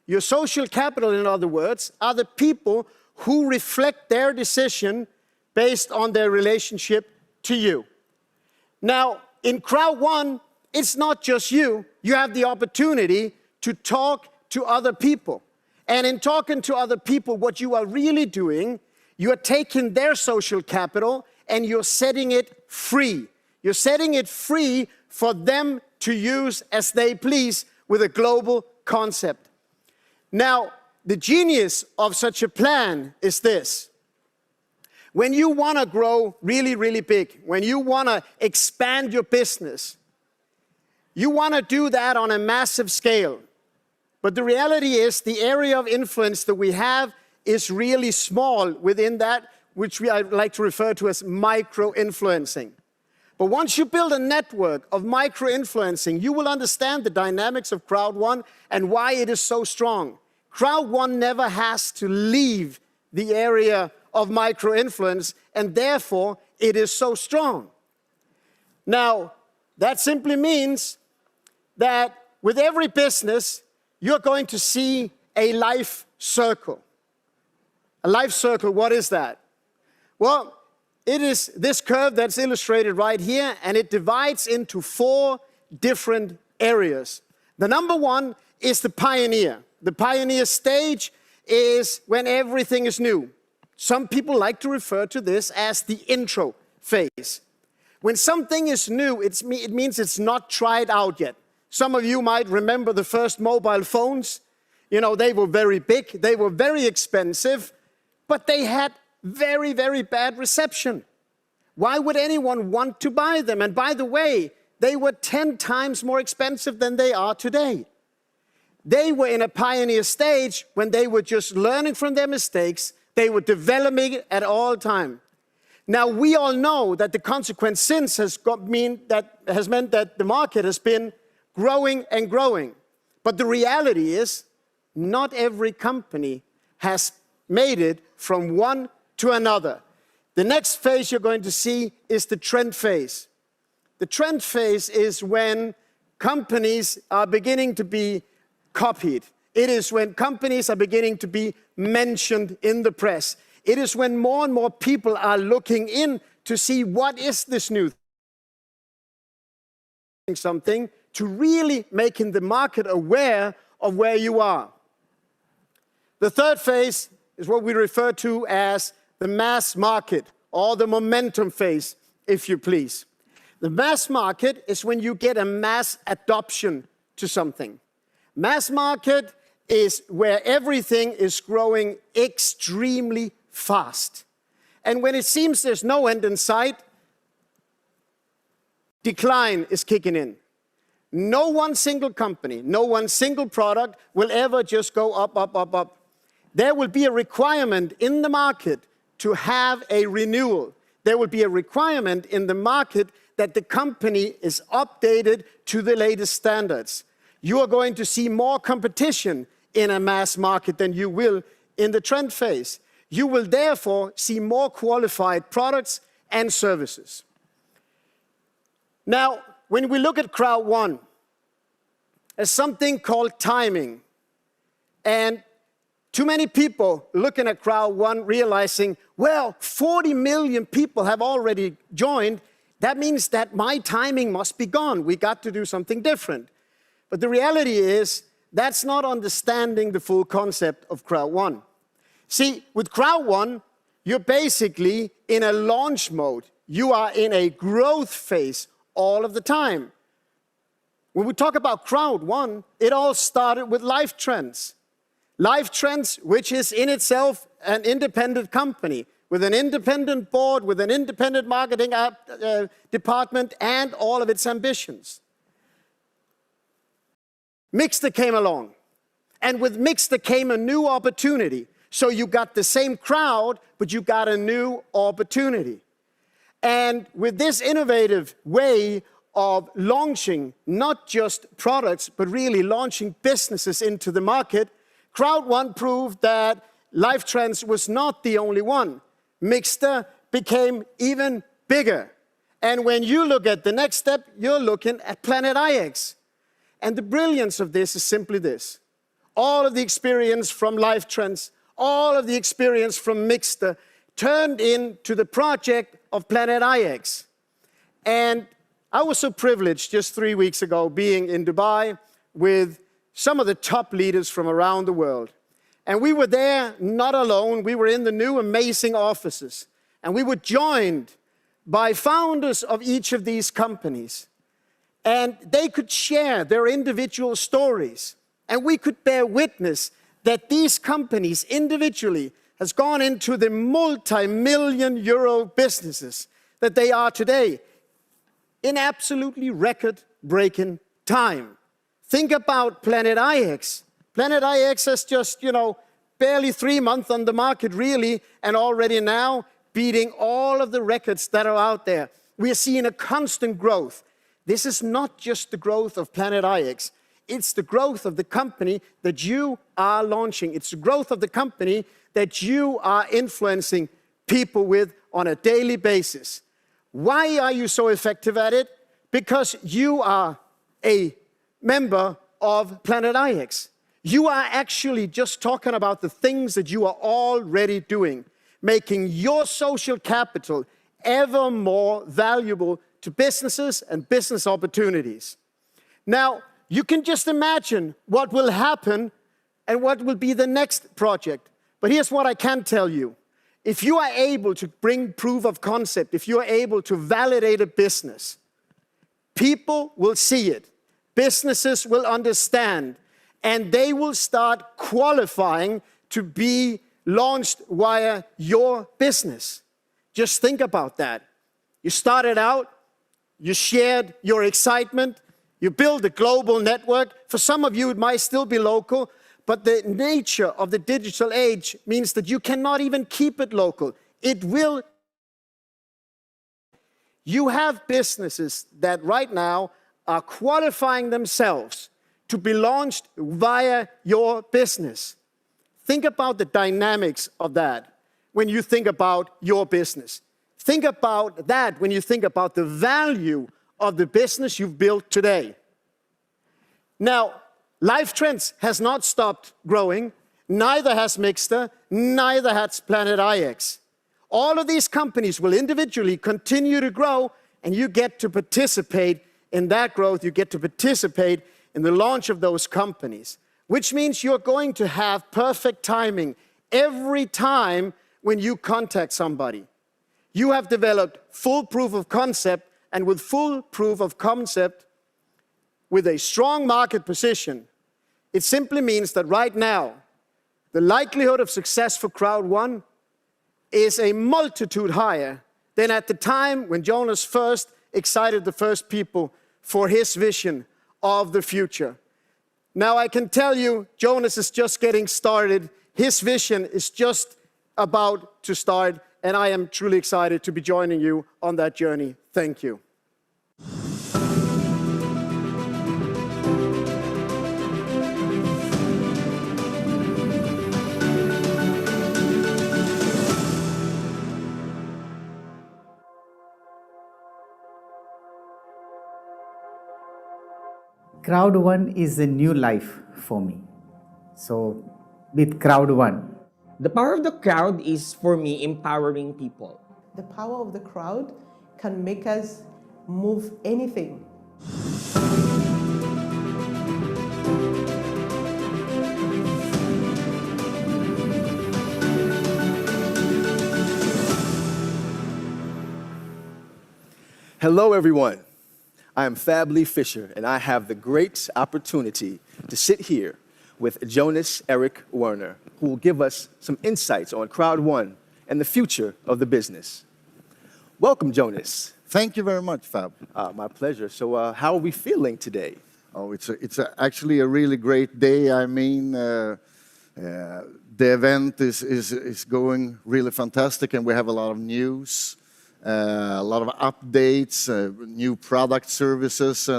Speaker 17: Your social capital, in other words, are the people who reflect their decision based on their relationship to you. Now, in Crowd1, it's not just you. You have the opportunity to talk to other people. And in talking to other people, what you are really doing, you are taking their social capital and you're setting it free. You're setting it free for them to use as they please with a global concept. Now, the genius of such a plan is this. When you want to grow really, really big, when you want to expand your business, you want to do that on a massive scale. But the reality is the area of influence that we have is really small within that, which I like to refer to as micro-influencing. But once you build a network of micro-influencing, you will understand the dynamics of Crowd1 and why it is so strong. Crowd1 never has to leave the area of micro-influence, and therefore it is so strong. Now, that simply means that with every business, you're going to see a life circle. A life circle, what is that? Well, it is this curve that's illustrated right here, and it divides into 4 different areas. The number one is the pioneer. The pioneer stage is when everything is new. Some people like to refer to this as the intro phase. When something is new, it means it's not tried out yet. Some of you might remember the first mobile phones. They were very big, they were very expensive, but they had very, very bad reception. Why would anyone want to buy them? And by the way, they were 10 times more expensive than they are today. They were in a pioneer stage when they were just learning from their mistakes. They were developing it at all time. Now, we all know that the consequence since has meant that the market has been growing and growing. But the reality is, not every company has made it from one to another. The next phase you're going to see is the trend phase. The trend phase is when companies are beginning to be copied. It is when companies are beginning to be mentioned in the press. It is when more and more people are looking in to see what is this new something, to really making the market aware of where you are. The third phase is what we refer to as the mass market, or the momentum phase, if you please. The mass market is when you get a mass adoption to something. Mass market is where everything is growing extremely fast. And when it seems there's no end in sight, decline is kicking in. No one single company, no one single product will ever just go up, up, up, up. There will be a requirement in the market to have a renewal. There will be a requirement in the market that the company is updated to the latest standards. You are going to see more competition in a mass market than you will in the trend phase. You will therefore see more qualified products and services. Now, when we look at Crowd1, there's something called timing. And too many people looking at Crowd1 realizing, well, 40 million people have already joined. That means that my timing must be gone. We got to do something different. But the reality is, that's not understanding the full concept of Crowd1. See, with Crowd1, you're basically in a launch mode. You are in a growth phase all of the time. When we talk about Crowd1, it all started with Life Trends. Life Trends, which is in itself an independent company, with an independent board, with an independent marketing department, and all of its ambitions. Mixter came along, and with Mixter came a new opportunity. So you got the same crowd, but you got a new opportunity. And with this innovative way of launching not just products, but really launching businesses into the market, Crowd1 proved that Life Trends was not the only one. Mixter became even bigger. And when you look at the next step, you're looking at Planet IX. And the brilliance of this is simply this. All of the experience from Life Trends, all of the experience from Mixter turned into the project of Planet IX. And I was so privileged just 3 weeks ago being in Dubai with some of the top leaders from around the world. And we were there not alone. We were in the new amazing offices. And we were joined by founders of each of these companies. And they could share their individual stories. And we could bear witness that these companies individually has gone into the multi-million euro businesses that they are today in absolutely record-breaking time. Think about Planet IX. Planet IX has just, barely 3 months on the market really, and already now beating all of the records that are out there. We are seeing a constant growth. This is not just the growth of Planet IX. It's the growth of the company that you are launching. It's the growth of the company that you are influencing people with on a daily basis. Why are you so effective at it? Because you are a member of Planet IX. You are actually just talking about the things that you are already doing, making your social capital ever more valuable to businesses and business opportunities. Now, you can just imagine what will happen and what will be the next project. But here's what I can tell you. If you are able to bring proof of concept, if you are able to validate a business, people will see it. Businesses will understand, and they will start qualifying to be launched via your business. Just think about that. You started out, you shared your excitement, you build a global network. For some of you, it might still be local, but the nature of the digital age means that you cannot even keep it local. It will. You have businesses that right now are qualifying themselves to be launched via your business. Think about the dynamics of that when you think about your business. Think about that when you think about the value of the business you've built today. Now, Life Trends has not stopped growing, neither has Mixter, neither has Planet IX. All of these companies will individually continue to grow, and you get to participate in that growth. You get to participate in the launch of those companies, which means you're going to have perfect timing every time when you contact somebody. You have developed full proof of concept, and with full proof of concept, with a strong market position, It simply means that right now, the likelihood of success for Crowd1 is a multitude higher than at the time when Jonas first excited the first people for his vision of the future. Now I can tell you, Jonas is just getting started. His vision is just about to start, and I am truly excited to be joining you on that journey. Thank you.
Speaker 16: Crowd1 is a new life for me. So with Crowd1.
Speaker 18: The power of the crowd is, for me, empowering people.
Speaker 21: The power of the crowd can make us move anything.
Speaker 3: Hello, everyone. I am Fab Lee Fisher, and I have the great opportunity to sit here with Jonas Erik Werner, who will give us some insights on Crowd1 and the future of the business. Welcome, Jonas.
Speaker 13: Thank you very much, Fab.
Speaker 3: My pleasure. So how are we feeling today?
Speaker 13: Oh, it's actually a really great day. I mean, the event is going really fantastic, and we have a lot of news. A lot of updates, new product services,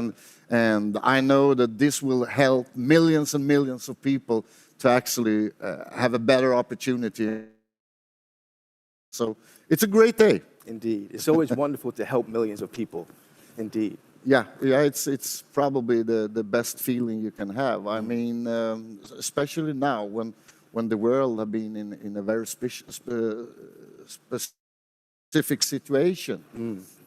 Speaker 13: and I know that this will help millions and millions of people to actually have a better opportunity. So it's a great day.
Speaker 3: Indeed. It's always wonderful to help millions of people. Indeed.
Speaker 13: Yeah, it's probably the best feeling you can have. I mean, especially now when the world has been in a very specific situation,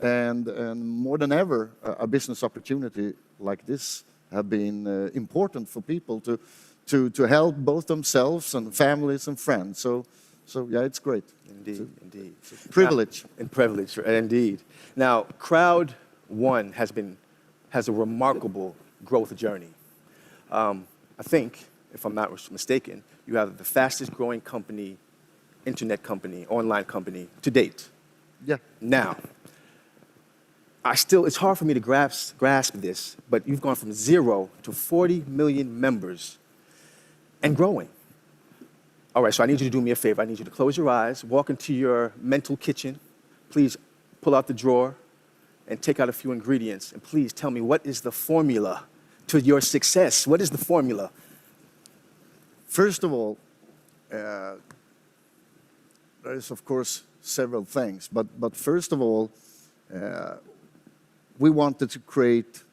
Speaker 13: and more than ever, a business opportunity like this have been important for people to help both themselves and families and friends. So yeah, it's great.
Speaker 3: Indeed, indeed.
Speaker 13: Privilege.
Speaker 3: And privilege, indeed. Now, Crowd1 has a remarkable growth journey. I think, if I'm not mistaken, you have the fastest growing company, internet company, online company to date.
Speaker 13: Yeah.
Speaker 3: Now, it's hard for me to grasp this, but you've gone from 0 to 40 million members and growing. All right, so I need you to do me a favor. I need you to close your eyes, walk into your mental kitchen. Please pull out the drawer and take out a few ingredients. And please tell me, what is the formula to your success? What is the formula?
Speaker 13: First of all, there is, of course, several things. But first of all, we wanted to create,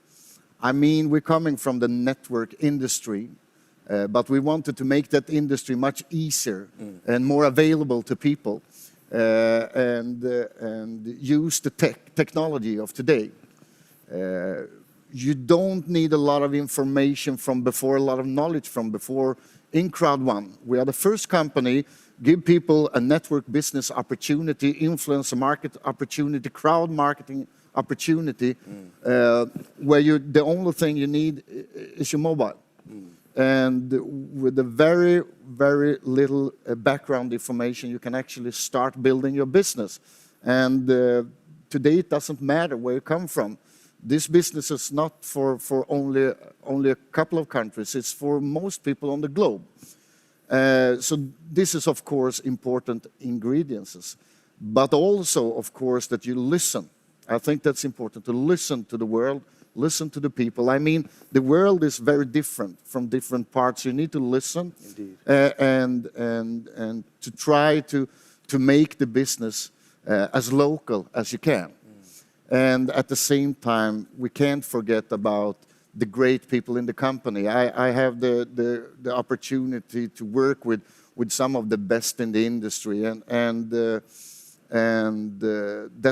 Speaker 13: I mean, we're coming from the network industry, but we wanted to make that industry much easier and more available to people, and use the technology of today. You don't need a lot of information from before, a lot of knowledge from before. In Crowd1, we are the first company give people a network business opportunity, influencer market opportunity, crowd marketing opportunity, where the only thing you need is your mobile. And with a very, very little background information, you can actually start building your business. And today it doesn't matter where you come from. This business is not for only a couple of countries, it's for most people on the globe. So this is, of course, important ingredients. But also, of course, that you listen. I think that's important, to listen to the world, listen to the people. I mean, the world is very different from different parts. You need to listen.
Speaker 3: Indeed.
Speaker 13: And to try to make the business as local as you can. And at the same time, we can't forget about the great people in the company. I have the opportunity to work with some of the best in the industry, and that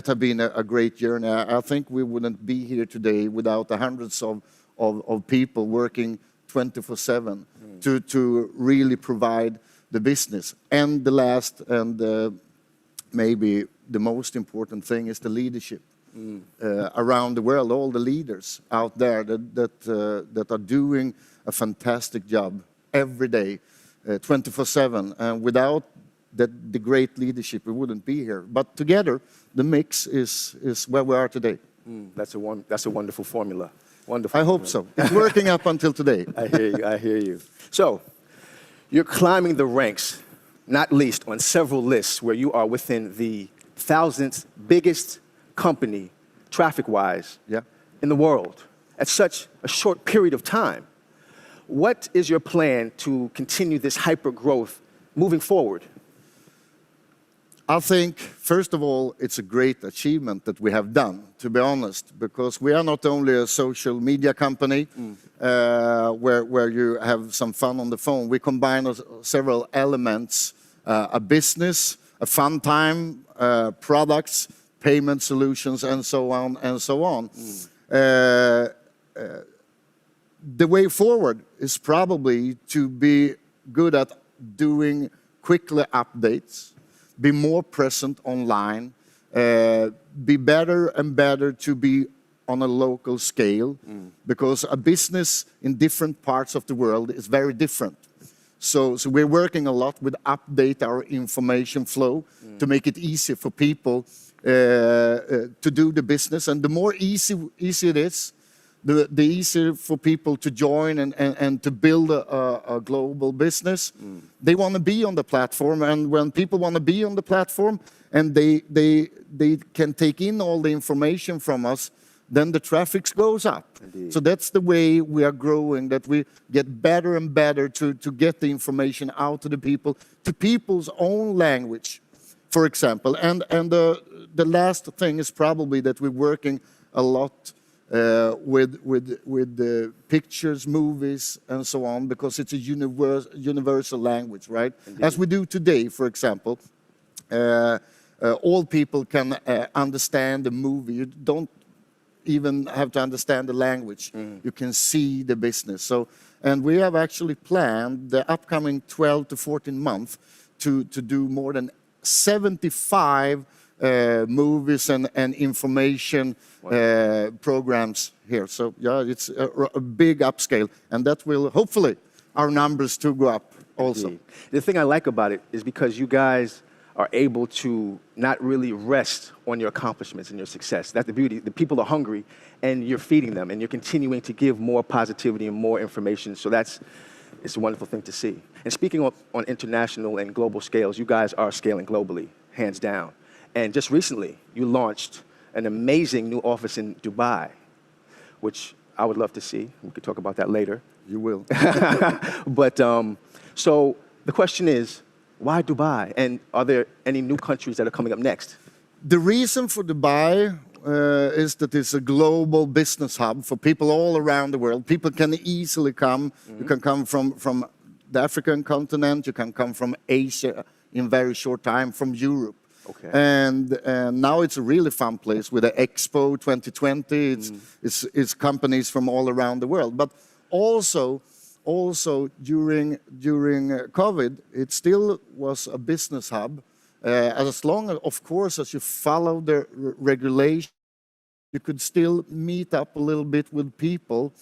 Speaker 13: has been a great journey. I think we wouldn't be here today without the hundreds of people working 24/7 to really provide the business. And the last and maybe the most important thing is the leadership. Around the world, all the leaders out there that are doing a fantastic job every day, 24/7. And without the great leadership, we wouldn't be here. But together, the mix is where we are today.
Speaker 3: That's a wonderful formula. Wonderful.
Speaker 13: I hope so. It's working up until today.
Speaker 3: I hear you. I hear you. So, you're climbing the ranks, not least on several lists where you are within the 1,000th biggest company, traffic-wise, in the world at such a short period of time. What is your plan to continue this hyper growth moving forward?
Speaker 13: I think, first of all, it's a great achievement that we have done, to be honest, because we are not only a social media company where you have some fun on the phone. We combine several elements, a business, a fun time, products, payment solutions, and so on and so on. The way forward is probably to be good at doing quickly updates, be more present online, be better and better to be on a local scale, because a business in different parts of the world is very different. So we're working a lot with update our information flow to make it easy for people to do the business. And the more easy it is, the easier for people to join and to build a global business. They want to be on the platform, and when people want to be on the platform and they can take in all the information from us, then the traffic goes up. Indeed. So that's the way we are growing, that we get better and better to get the information out to the people, to people's own language, for example. And the last thing is probably that we're working a lot with the pictures, movies, and so on, because it's a universal language, right? Indeed. As we do today, for example, all people can understand the movie. You don't even have to understand the language. You can see the business. So, and we have actually planned the upcoming 12 to 14 months to do more than 75 movies and information programs here. So yeah, it's a big upscale, and that will hopefully our numbers to go up also.
Speaker 3: Indeed. The thing I like about it is because you guys are able to not really rest on your accomplishments and your success. That's the beauty. The people are hungry, and you're feeding them, and you're continuing to give more positivity and more information. So it's a wonderful thing to see. And speaking on international and global scales, you guys are scaling globally, hands down. And just recently, you launched an amazing new office in Dubai, which I would love to see. We could talk about that later.
Speaker 13: You will.
Speaker 3: But so the question is, why Dubai? And are there any new countries that are coming up next?
Speaker 13: The reason for Dubai is that it's a global business hub for people all around the world. People can easily come. You can come from the African continent. You can come from Asia in very short time, from Europe.
Speaker 3: Okay.
Speaker 13: And now it's a really fun place with the Expo 2020. It's companies from all around the world. But also during COVID, it still was a business hub. As long as, of course, as you follow the regulation, you could still meet up a little bit with people.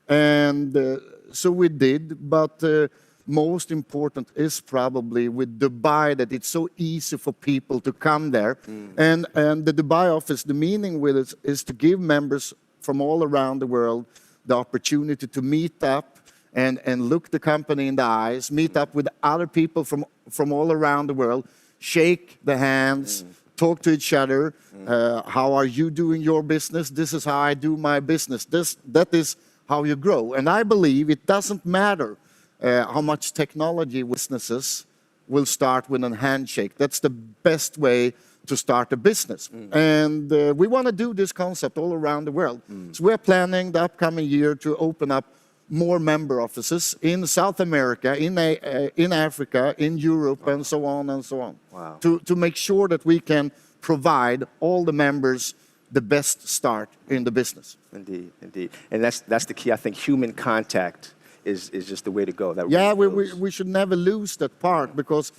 Speaker 13: And so we did, but most important is probably with Dubai, that it's so easy for people to come there. And the Dubai office, the meaning with it is to give members from all around the world the opportunity to meet up and look the company in the eyes, meet up with other people from all around the world, shake the hands, talk to each other. How are you doing your business? This is how I do my business. That is how you grow. And I believe it doesn't matter how much technology businesses will start with a handshake. That's the best way to start a business. And we want to do this concept all around the world. So we're planning the upcoming year to open up more member offices in South America, in Africa, in Europe, and so on and so on.
Speaker 3: Wow.
Speaker 13: To make sure that we can provide all the members the best start in the business.
Speaker 3: Indeed, indeed. And that's the key. I think human contact is just the way to go. That
Speaker 13: yeah,
Speaker 3: really
Speaker 13: we should never lose that part, because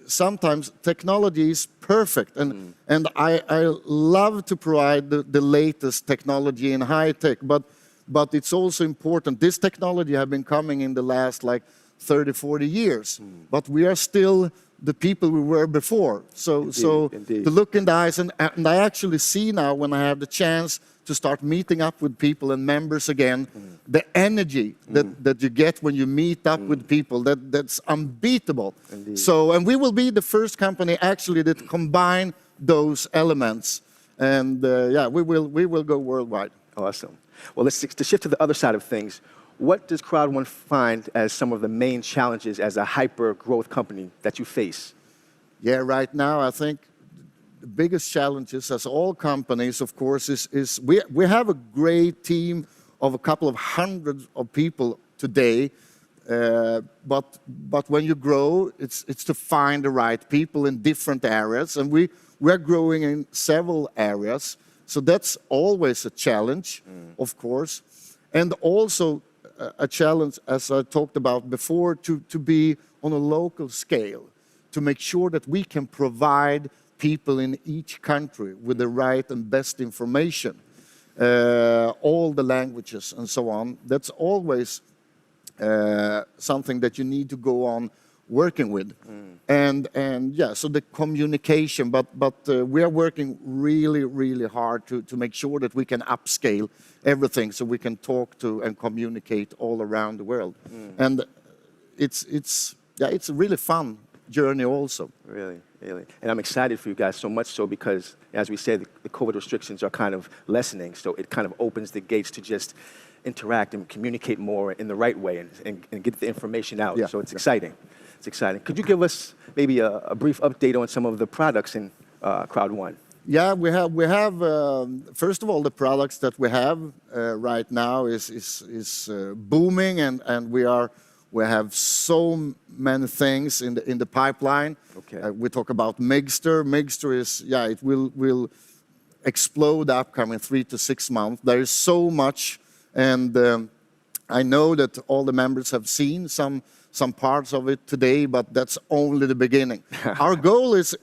Speaker 13: sometimes technology is perfect, and I love to provide the latest technology in high tech, but but it's also important. This technology has been coming in the last like 30, 40 years, but we are still the people we were before. So to look in the eyes, and I actually see now when I have the chance to start meeting up with people and members again, the energy that you get when you meet up with people, that's unbeatable. So, and we will be the first company actually that combine those elements, and yeah, we will go worldwide.
Speaker 3: Awesome. Well, to shift to the other side of things, what does Crowd1 find as some of the main challenges as a hyper-growth company that you face?
Speaker 13: Yeah, right now I think the biggest challenges, as all companies, of course, is we have a great team of a couple of hundreds of people today, but when you grow, it's to find the right people in different areas, and we're growing in several areas, so that's always a challenge, of course, and also a challenge, as I talked about before, to be on a local scale, to make sure that we can provide people in each country with the right and best information, all the languages and so on. That's always something that you need to go on working with. And yeah, so the communication, but we are working really hard to make sure that we can upscale everything so we can talk to and communicate all around the world. And it's a really fun journey also.
Speaker 3: Really. And I'm excited for you guys so much so because, as we said, the COVID restrictions are kind of lessening, so it kind of opens the gates to just interact and communicate more in the right way and get the information out. So it's exciting. It's exciting. Could you give us maybe a brief update on some of the products in Crowd1?
Speaker 13: Yeah, we have first of all, the products that we have right now is booming, and we have so many things in the pipeline.
Speaker 3: Okay.
Speaker 13: We talk about Megster. Megster is, it will explode upcoming 3 to 6 months. There is so much, and I know that all the members have seen some parts of it today, but that's only the beginning. Our goal is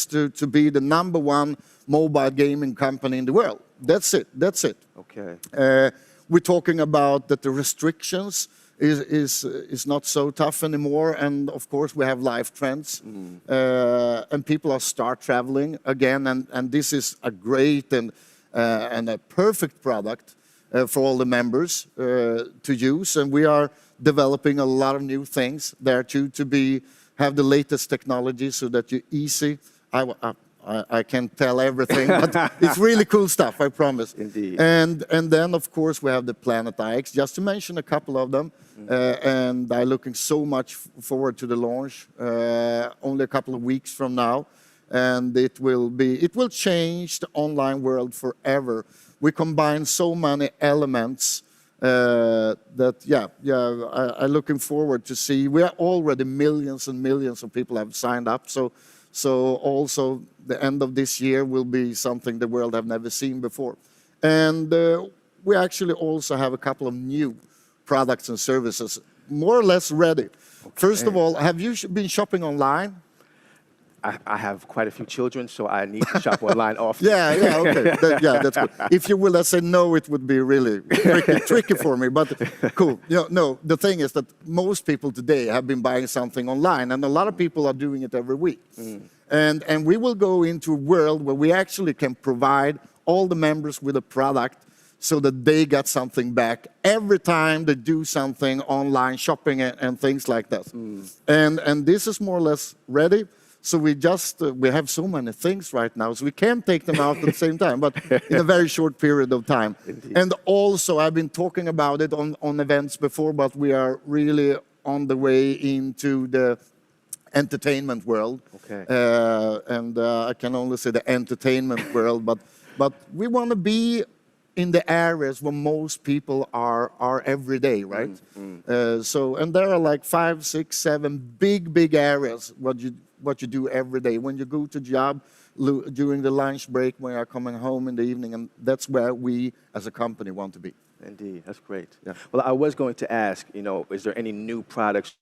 Speaker 13: to be the #1 mobile gaming company in the world. That's it.
Speaker 3: Okay.
Speaker 13: We're talking about that the restrictions is not so tough anymore, and of course we have live trends, and people are start traveling again, and this is a great and a perfect product for all the members to use, and we are developing a lot of new things there too, to have the latest technology so that you're easy. I can't tell everything, but it's really cool stuff, I promise.
Speaker 3: Indeed.
Speaker 13: And then, of course, we have the Planet IX, just to mention a couple of them. And I'm looking so much forward to the launch, only a couple of weeks from now. And it will change the online world forever. We combine so many elements that, I'm looking forward to see. We are already millions and millions of people have signed up. So also the end of this year will be something the world have never seen before. And we actually also have a couple of new products and services, more or less ready. Okay. First of all, have you been shopping online?
Speaker 3: I have quite a few children, so I need to shop online often.
Speaker 13: Okay. That's good. If you will, let's say no, it would be really tricky for me, but cool. No, the thing is that most people today have been buying something online, and a lot of people are doing it every week. And we will go into a world where we actually can provide all the members with a product so that they get something back every time they do something online, shopping and things like that. And this is more or less ready. So we have so many things right now, so we can't take them out at the same time, but in a very short period of time.
Speaker 3: Indeed.
Speaker 13: And also, I've been talking about it on events before, but we are really on the way into the entertainment world.
Speaker 3: Okay.
Speaker 13: And I can only say the entertainment world, but we want to be in the areas where most people are every day, right? And there are like 5, 6, 7 big areas what you do every day. When you go to job, during the lunch break, when you're coming home in the evening, and that's where we as a company want to be.
Speaker 3: Indeed, that's great.
Speaker 13: Yeah.
Speaker 3: Well, I was going to ask, is there any new products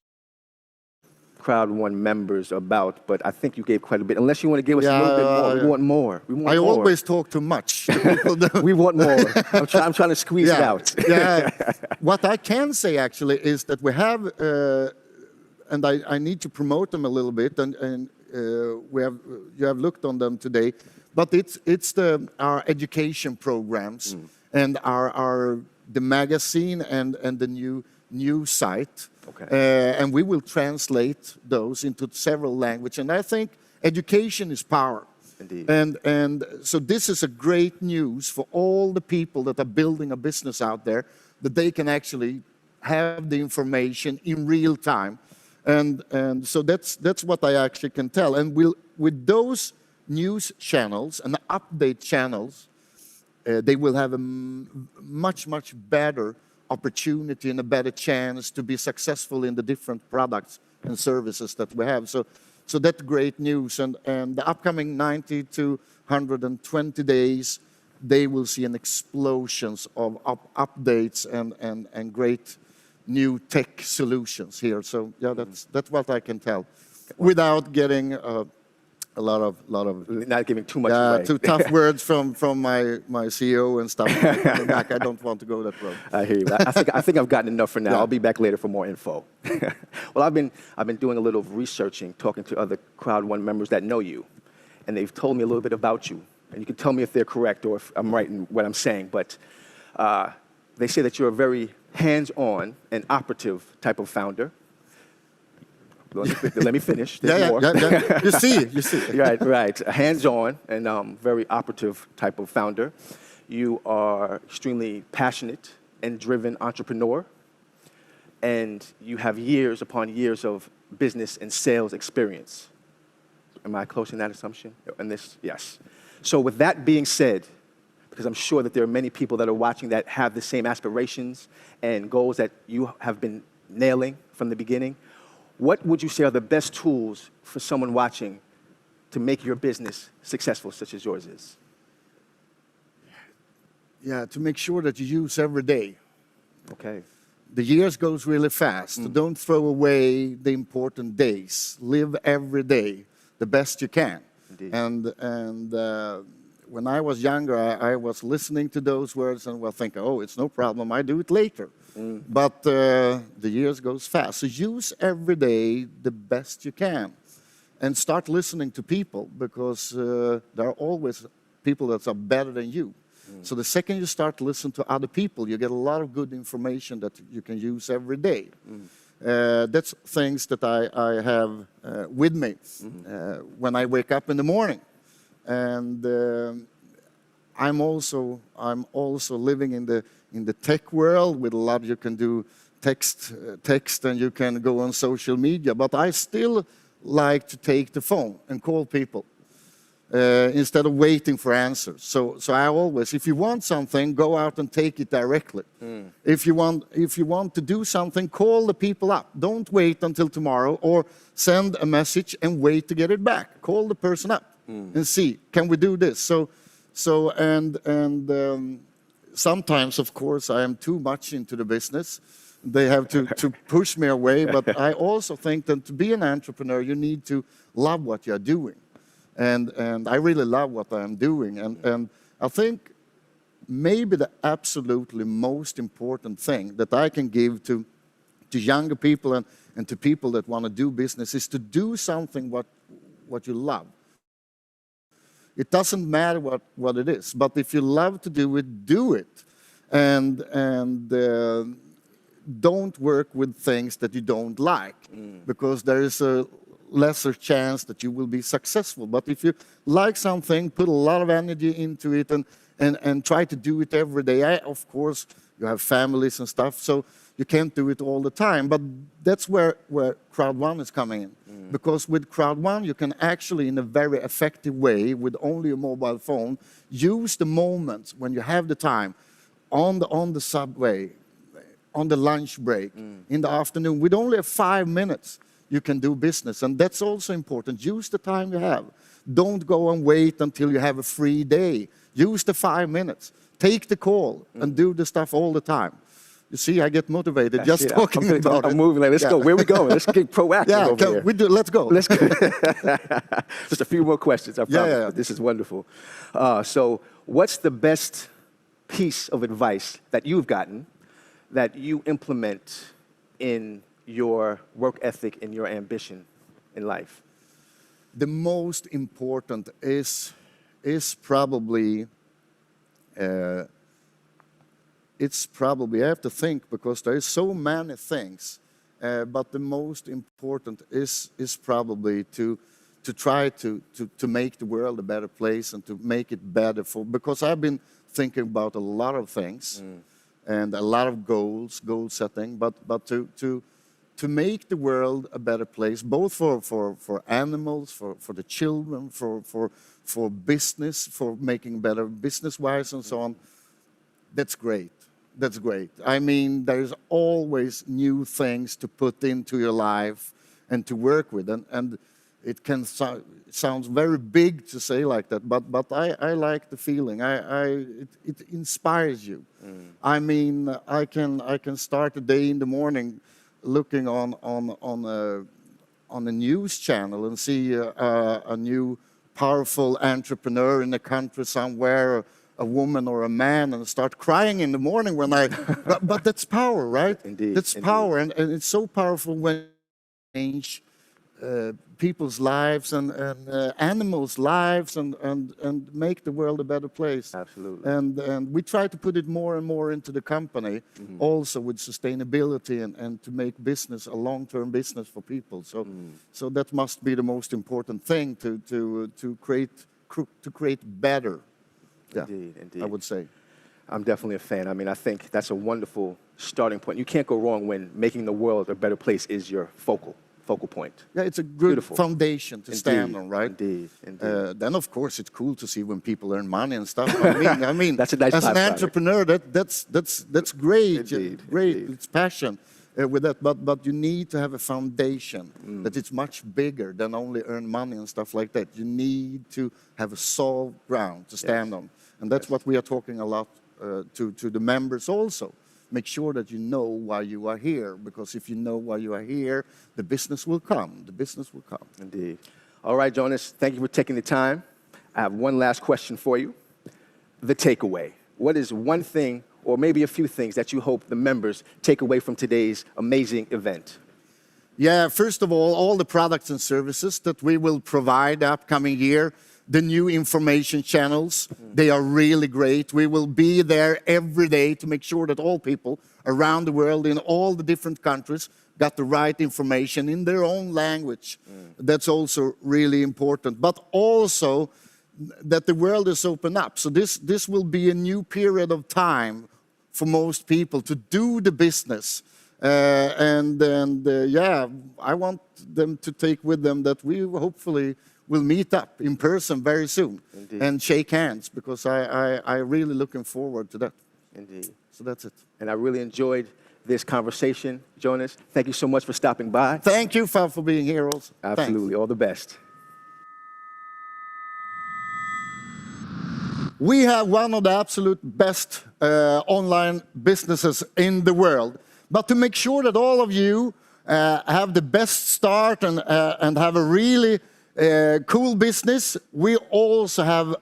Speaker 3: Crowd1 members about, but I think you gave quite a bit. Unless you want to give us a little bit more. We want more. We want
Speaker 13: I
Speaker 3: more.
Speaker 13: always talk too much.
Speaker 3: We want more. I'm trying to squeeze it out.
Speaker 13: What I can say actually is that we have, and I need to promote them a little bit, and you have looked on them today, but it's our education programs and the magazine and the new site.
Speaker 3: Okay.
Speaker 13: And we will translate those into several languages. And I think education is power.
Speaker 3: Indeed.
Speaker 13: And so this is a great news for all the people that are building a business out there, that they can actually have the information in real time. And so that's what I actually can tell. And with those news channels and the update channels, they will have a much better opportunity and a better chance to be successful in the different products and services that we have. So that's great news. And the upcoming 90 to 120 days, they will see an explosion of updates and great new tech solutions here. So yeah, that's what I can tell, without getting a lot of
Speaker 3: not giving too much away.
Speaker 13: Too tough words from my CEO and stuff. Back. I don't want to go that road.
Speaker 3: I hear you. I think I've gotten enough for now.
Speaker 13: Yeah.
Speaker 3: I'll be back later for more info. Well, I've been doing a little researching, talking to other Crowd1 members that know you, and they've told me a little bit about you. And you can tell me if they're correct or if I'm right in what I'm saying. But they say that you're a very hands-on and operative type of founder. Let me finish. There's more.
Speaker 13: You see.
Speaker 3: Right. A hands-on and very operative type of founder. You are extremely passionate and driven entrepreneur, and you have years upon years of business and sales experience. Am I close in that assumption? And this, yes. So with that being said, because I'm sure that there are many people that are watching that have the same aspirations and goals that you have been nailing from the beginning, what would you say are the best tools for someone watching to make your business successful, such as yours is?
Speaker 13: Yeah, to make sure that you use every day.
Speaker 3: Okay.
Speaker 13: The years goes really fast. So don't throw away the important days. Live every day the best you can.
Speaker 3: Indeed.
Speaker 13: And when I was younger, I was listening to those words and was thinking, oh, it's no problem, I do it later. But the years goes fast. So use every day the best you can. And start listening to people, because there are always people that are better than you. So the second you start to listen to other people, you get a lot of good information that you can use every day. That's things that I have with me when I wake up in the morning. And I'm also living in the tech world with a lot. You can do text, and you can go on social media. But I still like to take the phone and call people instead of waiting for answers. So I always, if you want something, go out and take it directly. If you want to do something, call the people up. Don't wait until tomorrow, or send a message and wait to get it back. Call the person up and see, can we do this? Sometimes, of course, I am too much into the business. They have to push me away. But I also think that to be an entrepreneur, you need to love what you're doing. And I really love what I'm doing. And I think maybe the absolutely most important thing that I can give to younger people and to people that want to do business is to do something what you love. It doesn't matter what it is, but if you love to do it, do it. And don't work with things that you don't like, because there is a lesser chance that you will be successful. But if you like something, put a lot of energy into it and try to do it every day. Of course, you have families and stuff, so you can't do it all the time. But that's where Crowd1 is coming in. Because with Crowd1, you can actually, in a very effective way, with only a mobile phone, use the moments when you have the time on the subway, on the lunch break, in the afternoon. With only 5 minutes, you can do business. And that's also important. Use the time you have. Don't go and wait until you have a free day. Use the 5 minutes. Take the call and do the stuff all the time. You see, I get motivated just
Speaker 3: Yeah,
Speaker 13: talking about it.
Speaker 3: I'm moving like, let's go. Where we going? Let's get proactive
Speaker 13: Yeah,
Speaker 3: over here.
Speaker 13: let's go.
Speaker 3: Let's go. Just a few more questions, I promise.
Speaker 13: Yeah.
Speaker 3: This is wonderful. So what's the best piece of advice that you've gotten that you implement in your work ethic and your ambition in life?
Speaker 13: The most important is probably, it's probably, I have to think because there is so many things, but the most important is probably to try to make the world a better place and to make it better for, because I've been thinking about a lot of things and a lot of goal setting, but to make the world a better place, both for animals, for the children, for business, for making better business-wise and so on. That's great. That's great. I mean, there's always new things to put into your life and to work with, and it can sounds very big to say like that, but I like the feeling. It inspires you. I mean, I can start a day in the morning looking on a news channel and see a new powerful entrepreneur in a country somewhere, a woman or a man, and start crying in the morning when I. but that's power, right?
Speaker 3: Indeed.
Speaker 13: That's power, and it's so powerful when you change people's lives and animals' lives and make the world a better place.
Speaker 3: Absolutely.
Speaker 13: And we try to put it more and more into the company, also with sustainability and to make business a long-term business for people. So that must be the most important thing to create better. Yeah,
Speaker 3: Indeed.
Speaker 13: I would say.
Speaker 3: I'm definitely a fan. I mean, I think that's a wonderful starting point. You can't go wrong when making the world a better place is your focal point.
Speaker 13: Yeah, it's a good foundation to stand on, right?
Speaker 3: Indeed.
Speaker 13: Then, of course, it's cool to see when people earn money and stuff. I mean,
Speaker 3: That's a nice
Speaker 13: as an
Speaker 3: byproduct.
Speaker 13: entrepreneur, that's great.
Speaker 3: Indeed,
Speaker 13: Great,
Speaker 3: indeed.
Speaker 13: it's passion with that. But you need to have a foundation that it's much bigger than only earn money and stuff like that. You need to have a solid ground to stand on, and that's what we are talking a lot to the members also. Make sure that you know why you are here, because if you know why you are here, the business will come. The business will come.
Speaker 3: Indeed. All right, Jonas, thank you for taking the time. I have one last question for you. The takeaway. What is one thing, or maybe a few things, that you hope the members take away from today's amazing event?
Speaker 13: Yeah, first of all the products and services that we will provide upcoming year, the new information channels, they are really great. We will be there every day to make sure that all people around the world in all the different countries got the right information in their own language. That's also really important. But also that the world is open up. So this will be a new period of time for most people to do the business. Yeah, I want them to take with them that we hopefully will meet up in person very soon.
Speaker 3: Indeed.
Speaker 13: And shake hands, because I really looking forward to that.
Speaker 3: Indeed.
Speaker 13: So that's it.
Speaker 3: And I really enjoyed this conversation, Jonas. Thank you so much for stopping by.
Speaker 13: Thank you for being here also.
Speaker 3: Absolutely.
Speaker 13: Thanks.
Speaker 3: All the best.
Speaker 13: We have one of the absolute best online businesses in the world. But to make sure that all of you have the best start and have a really cool business, we also have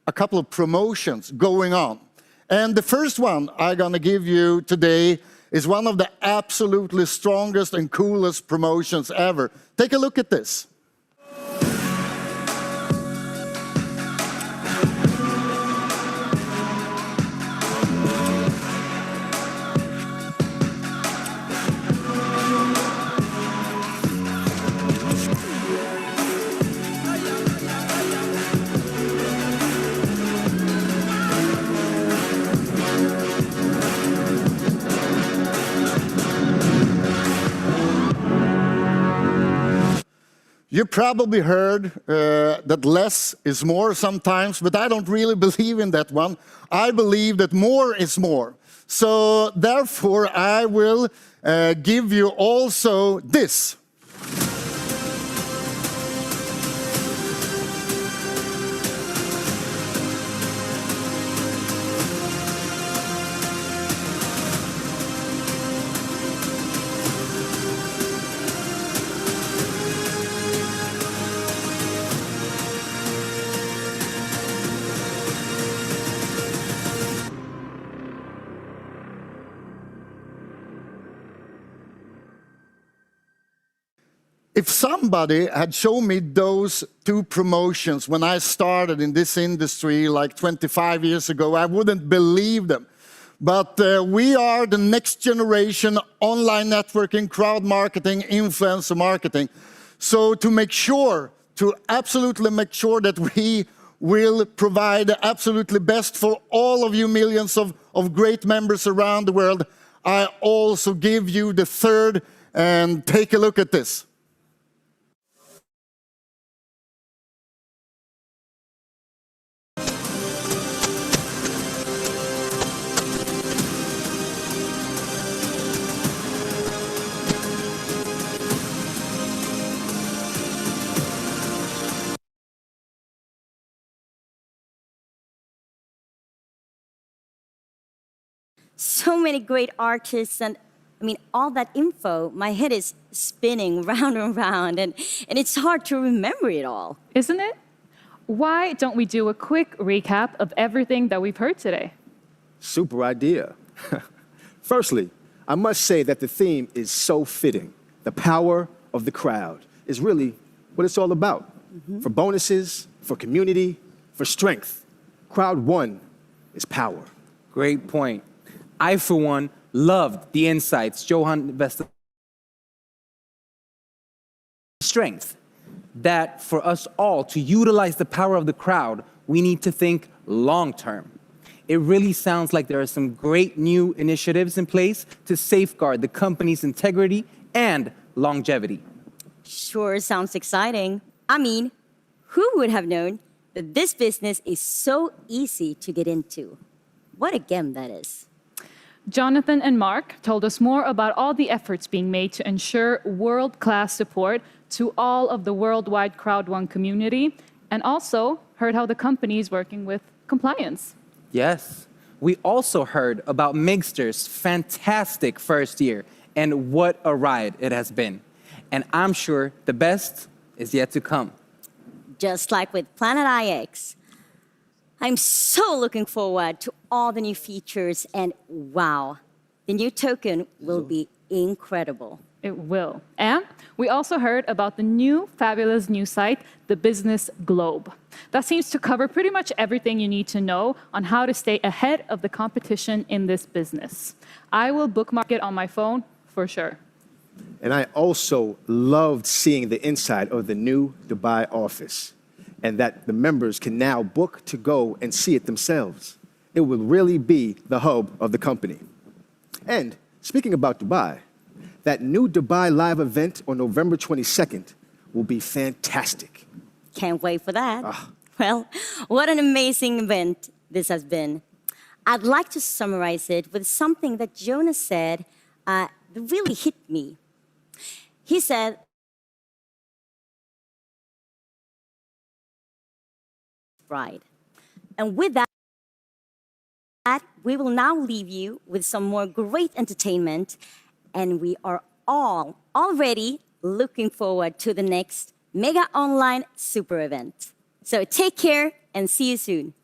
Speaker 13: a couple of promotions going on. And the first one I'm going to give you today is one of the absolutely strongest and coolest promotions ever. Take a look at this. You probably heard that less is more sometimes, but I don't really believe in that one. I believe that more is more. So therefore, I will give you also this. If somebody had shown me those two promotions when I started in this industry like 25 years ago, I wouldn't believe them. But we are the next generation online networking, crowd marketing, influencer marketing. So to absolutely make sure that we will provide the absolutely best for all of you millions of great members around the world, I also give you the third, and take a look at this.
Speaker 15: So many great artists and all that info, my head is spinning round and round, and it's hard to remember it all.
Speaker 4: Isn't it? Why don't we do a quick recap of everything that we've heard today?
Speaker 3: Super idea. Firstly, I must say that the theme is so fitting. The power of the crowd is really what it's all about. For bonuses, for community, for strength. Crowd1 is power.
Speaker 19: Great point. I, for one, loved the insights Johan invested strength. That for us all to utilize the power of the crowd, we need to think long-term. It really sounds like there are some great new initiatives in place to safeguard the company's integrity and longevity.
Speaker 15: Sure sounds exciting. Who would have known that this business is so easy to get into? What a game that is.
Speaker 4: Jonathan and Mark told us more about all the efforts being made to ensure world-class support to all of the worldwide Crowd1 community, and also heard how the company is working with compliance.
Speaker 19: Yes. We also heard about Migster's fantastic first year and what a ride it has been. And I'm sure the best is yet to come.
Speaker 15: Just like with Planet IX. I'm so looking forward to all the new features, and wow, the new token will be incredible.
Speaker 4: It will. And we also heard about the new fabulous new site, the Business Globe. That seems to cover pretty much everything you need to know on how to stay ahead of the competition in this business. I will bookmark it on my phone for sure.
Speaker 3: And I also loved seeing the inside of the new Dubai office, and that the members can now book to go and see it themselves. It will really be the hub of the company. And speaking about Dubai, that new Dubai live event on November 22nd will be fantastic.
Speaker 15: Can't wait for that. Well, what an amazing event this has been. I'd like to summarize it with something that Jonas said that really hit me. He said, "Right." And with that, we will now leave you with some more great entertainment, and we are all already looking forward to the next Mega Online Super Event. So take care and see you soon.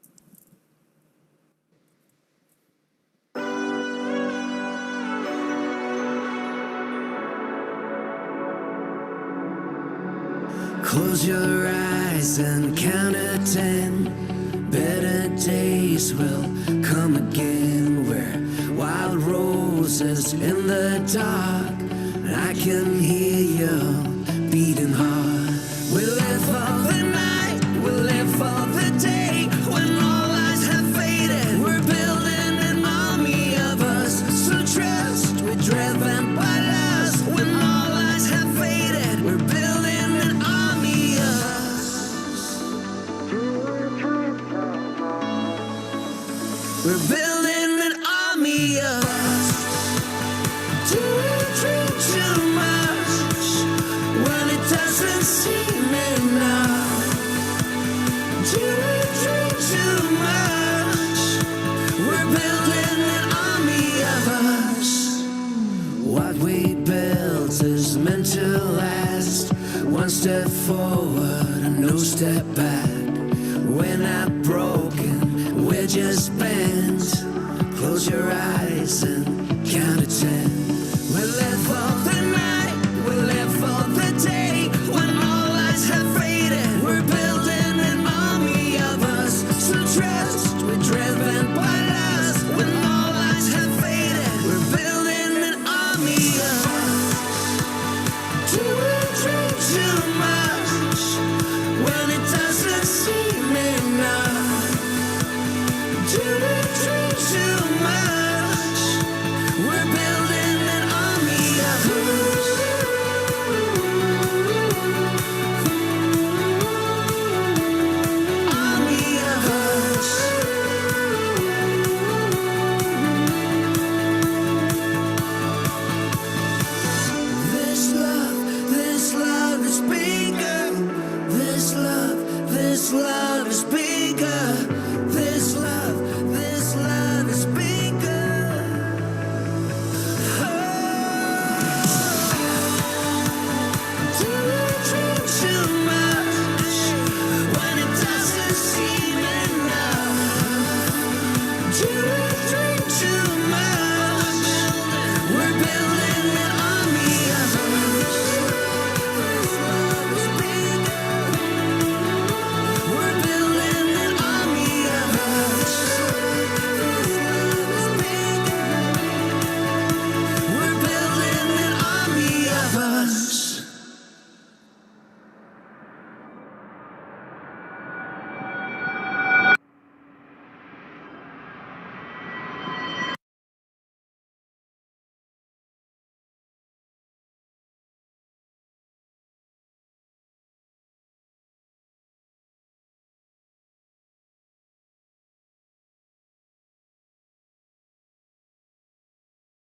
Speaker 8: Close your eyes and count to 10. Better days will come again. We're wild roses in the dark, and I can hear you beating hard. We live for the night, we live for the day. When all lights have faded, we're building an army of us. So trust, we're driven by lust. When all lights have faded, we're building an army of us. We're building an army of us. Do we dream too much when it doesn't seem enough? Do we dream too much? We're building an army of us. What we built is meant to last. One step forward and no step back. We're not broken, we're just bent. Close your eyes and count to 10. We're